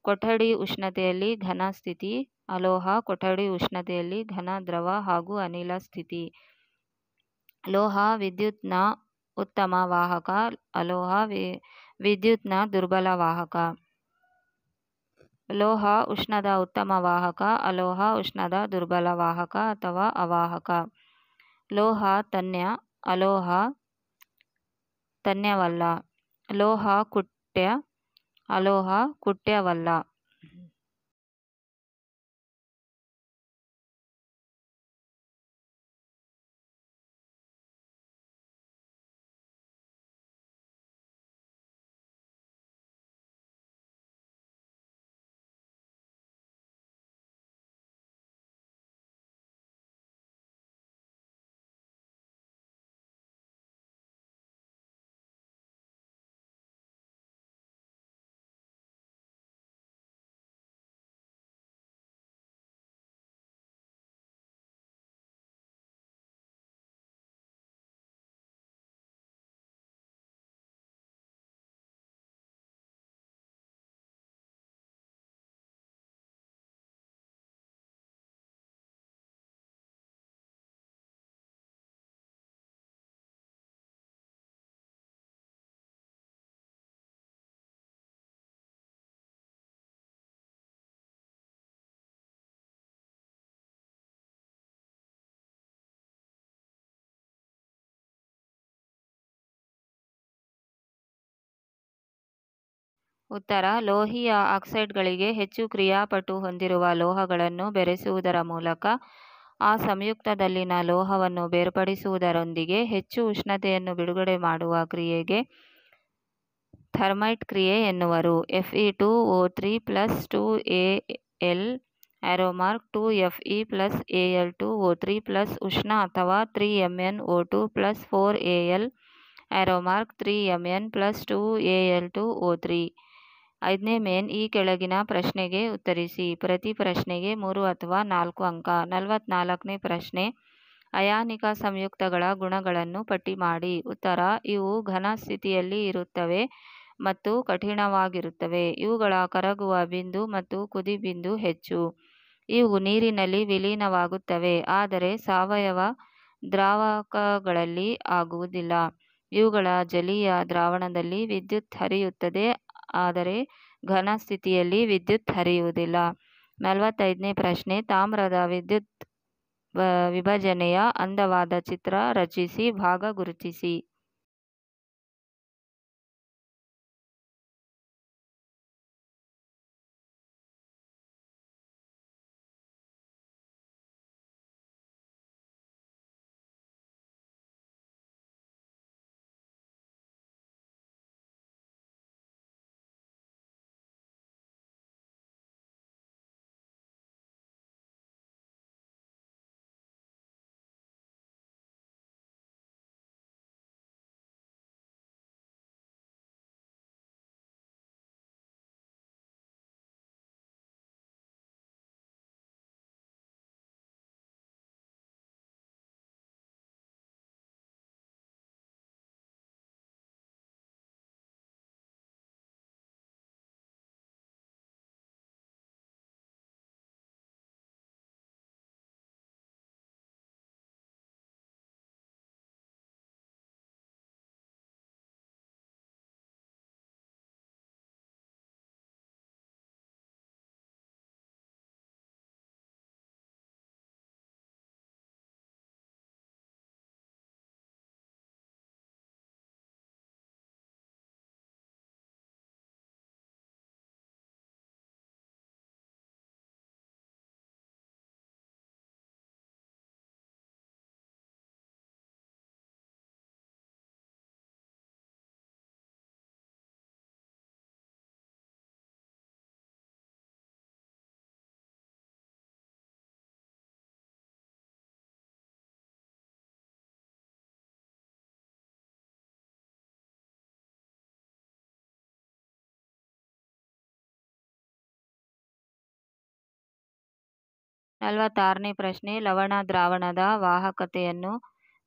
ಕೊಠಡಿ ಉಷ್ಣತೆಯಲ್ಲಿ ಘನ ಸ್ಥಿತಿ, ಅಲೋಹ ಕೊಠಡಿ ಉಷ್ಣತೆಯಲ್ಲಿ ಘನ, ದ್ರವ ಹಾಗೂ ಅನಿಲ ಸ್ಥಿತಿ. ಲೋಹ ವಿದ್ಯುತ್ನ ಉತ್ತಮ ವಾಹಕ, ಅಲೋಹ ವಿದ್ಯುತ್ನ ದುರ್ಬಲ ವಾಹಕ. ಲೋಹ ಉಷ್ಣದ ಉತ್ತಮ ವಾಹಕ, ಅಲೋಹ ಉಷ್ಣದ ದುರ್ಬಲ ವಾಹಕ ಅಥವಾ ಅವಾಹಕ. ಲೋಹ ತನ್ಯ, ಅಲೋಹ ತನ್ಯವಲ್ಲ. ಲೋಹ ಕುಟ್ಯ, ಅಲೋಹ ಕುಟ್ಯವಲ್ಲ. ಉತ್ತರ: ಲೋಹೀಯ ಆಕ್ಸೈಡ್ಗಳಿಗೆ ಹೆಚ್ಚು ಕ್ರಿಯಾಪಟು ಹೊಂದಿರುವ ಲೋಹಗಳನ್ನು ಬೆರೆಸುವುದರ ಮೂಲಕ ಆ ಸಂಯುಕ್ತದಲ್ಲಿನ ಲೋಹವನ್ನು ಬೇರ್ಪಡಿಸುವುದರೊಂದಿಗೆ ಹೆಚ್ಚು ಉಷ್ಣತೆಯನ್ನು ಬಿಡುಗಡೆ ಮಾಡುವ ಕ್ರಿಯೆಗೆ ಥರ್ಮೈಟ್ ಕ್ರಿಯೆ ಎನ್ನುವರು. Fe2O3 2Al → 2Fe+Al2O3 ಉಷ್ಣ ಅಥವಾ 3MnO2 4Al → 3Mn 2Al2O3. 5ನೇ ಮೇನ್. ಈ ಕೆಳಗಿನ ಪ್ರಶ್ನೆಗೆ ಉತ್ತರಿಸಿ. ಪ್ರತಿ ಪ್ರಶ್ನೆಗೆ 3 ಅಥವಾ 4 ಅಂಕ. 44ನೇ ಪ್ರಶ್ನೆ. ಅಯಾನಿಕ ಸಂಯುಕ್ತಗಳ ಗುಣಗಳನ್ನು ಪಟ್ಟಿ ಮಾಡಿ. ಉತ್ತರ: ಇವು ಘನ ಸ್ಥಿತಿಯಲ್ಲಿ ಇರುತ್ತವೆ ಮತ್ತು ಕಠಿಣವಾಗಿರುತ್ತವೆ. ಇವುಗಳ ಕರಗುವ ಬಿಂದು ಮತ್ತು ಕುದಿ ಬಿಂದು ಹೆಚ್ಚು. ಇವು ನೀರಿನಲ್ಲಿ ವಿಲೀನವಾಗುತ್ತವೆ, ಆದರೆ ಸಾವಯವ ದ್ರಾವಕಗಳಲ್ಲಿ ಆಗುವುದಿಲ್ಲ. ಇವುಗಳ ಜಲೀಯ ದ್ರಾವಣದಲ್ಲಿ ವಿದ್ಯುತ್ ಹರಿಯುತ್ತದೆ, ಆದರೆ ಘನ ಸ್ಥಿತಿಯಲ್ಲಿ ವಿದ್ಯುತ್ ಹರಿಯುವುದಿಲ್ಲ. 45ನೇ ಪ್ರಶ್ನೆ. ತಾಮ್ರದ ವಿದ್ಯುತ್ ವಿಭಜನೆಯ ಅಂದವಾದ ಚಿತ್ರ ರಚಿಸಿ. ಭಾಗ ಗುರುತಿಸಿ. ನಲವತ್ತಾರನೇ ಪ್ರಶ್ನೆ. ಲವಣ ದ್ರಾವಣದ ವಾಹಕತೆಯನ್ನು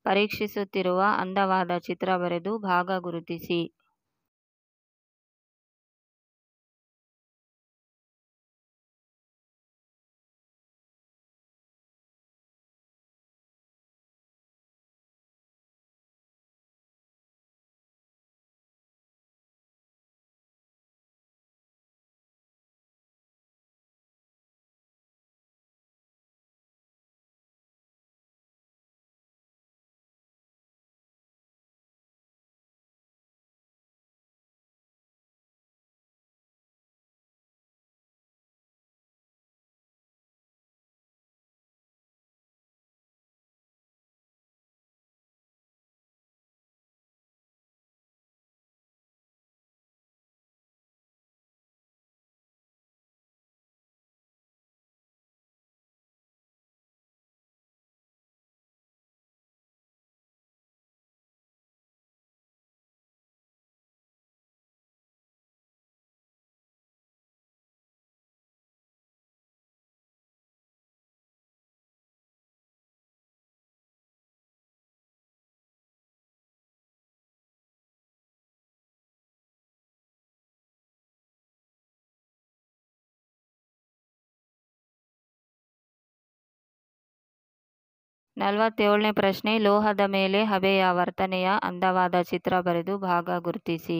ಪರೀಕ್ಷಿಸುತ್ತಿರುವ ಅಂದವಾದ ಚಿತ್ರ ಬರೆದು ಭಾಗ ಗುರುತಿಸಿ. ನಲವತ್ತೇಳನೇ ಪ್ರಶ್ನೆ. ಲೋಹದ ಮೇಲೆ ಹಬೆಯ ವರ್ತನೆಯ ಅಂದವಾದ ಚಿತ್ರ ಬರೆದು ಭಾಗ ಗುರುತಿಸಿ.